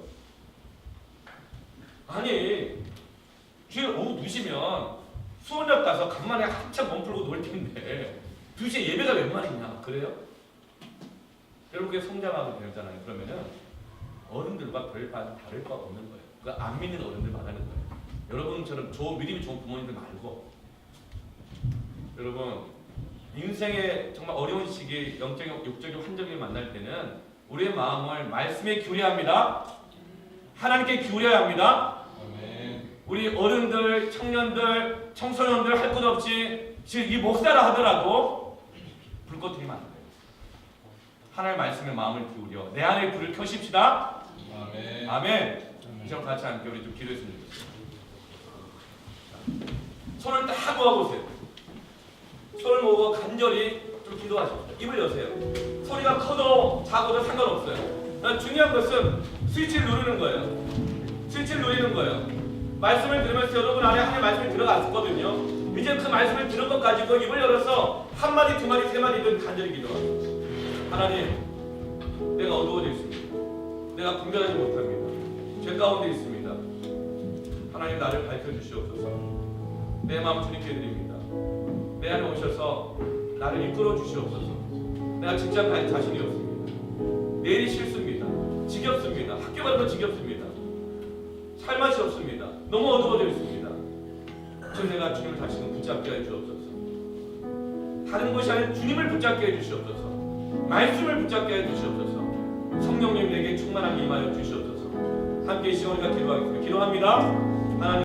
아니 지금 오후 2시면 수원역 가서 간만에 한참 몸 풀고 놀 텐데 2시에 예배가 웬 말이냐 그래요? 여러분 그게 성장하게 되잖아요. 그러면은 어른들과 별 다를 바 없는 거예요. 그러니까 안 믿는 어른들 말하는 거예요. 여러분처럼 믿음이 좋은 부모님들 말고 여러분 인생의 정말 어려운 시기 영적인 육적인 환경을 만날 때는 우리의 마음을 말씀에 기울여야 합니다. 하나님께 기울여야 합니다. 우리 어른들, 청년들, 청소년들 할 것 없이 지금 이 목사라 하더라도 불꽃 튀면 안 돼요. 하나님의 말씀에 마음을 기울여 내 안에 불을 켜십시다. 아멘. 아멘. 이처럼 같이 함께 우리 좀 기도했으면 좋겠습니다. 손을 딱 모아보세요. 손을 모으고 간절히 좀 기도하십시오. 입을 여세요. 소리가 커도 작아도 상관없어요. 중요한 것은 스위치를 누르는 거예요. 스위치를 누르는 거예요. 말씀을 들으면서 여러분 안에 하나님의 말씀이 들어갔거든요. 이제 그 말씀을 들은 것 가지고 입을 열어서 한 마디, 두 마디, 세 마디든 간절히 기도하세요. 하나님, 내가 어두워져 있습니다. 내가 분별하지 못합니다. 죄 가운데 있습니다. 하나님 나를 밝혀주시옵소서. 내 마음 주님께 드립니다. 내 안에 오셔서 나를 이끌어 주시옵소서. 내가 진짜 갈 자신이 없습니다. 내일이 싫습니다. 지겹습니다. 학교 가는 거 지겹습니다. 살 맛이 없습니다. 너무 어두워져 있습니다. 저 내가 주님을 다시금 붙잡게 해주옵소서. 다른 것이 아닌 주님을 붙잡게 해주시옵소서. 말씀을 붙잡게 해주시옵소서. 성령님 내게 충만하게 임하여 주시옵소서. 함께 이 시간에 기도하겠습니다. 기도합니다. 하나님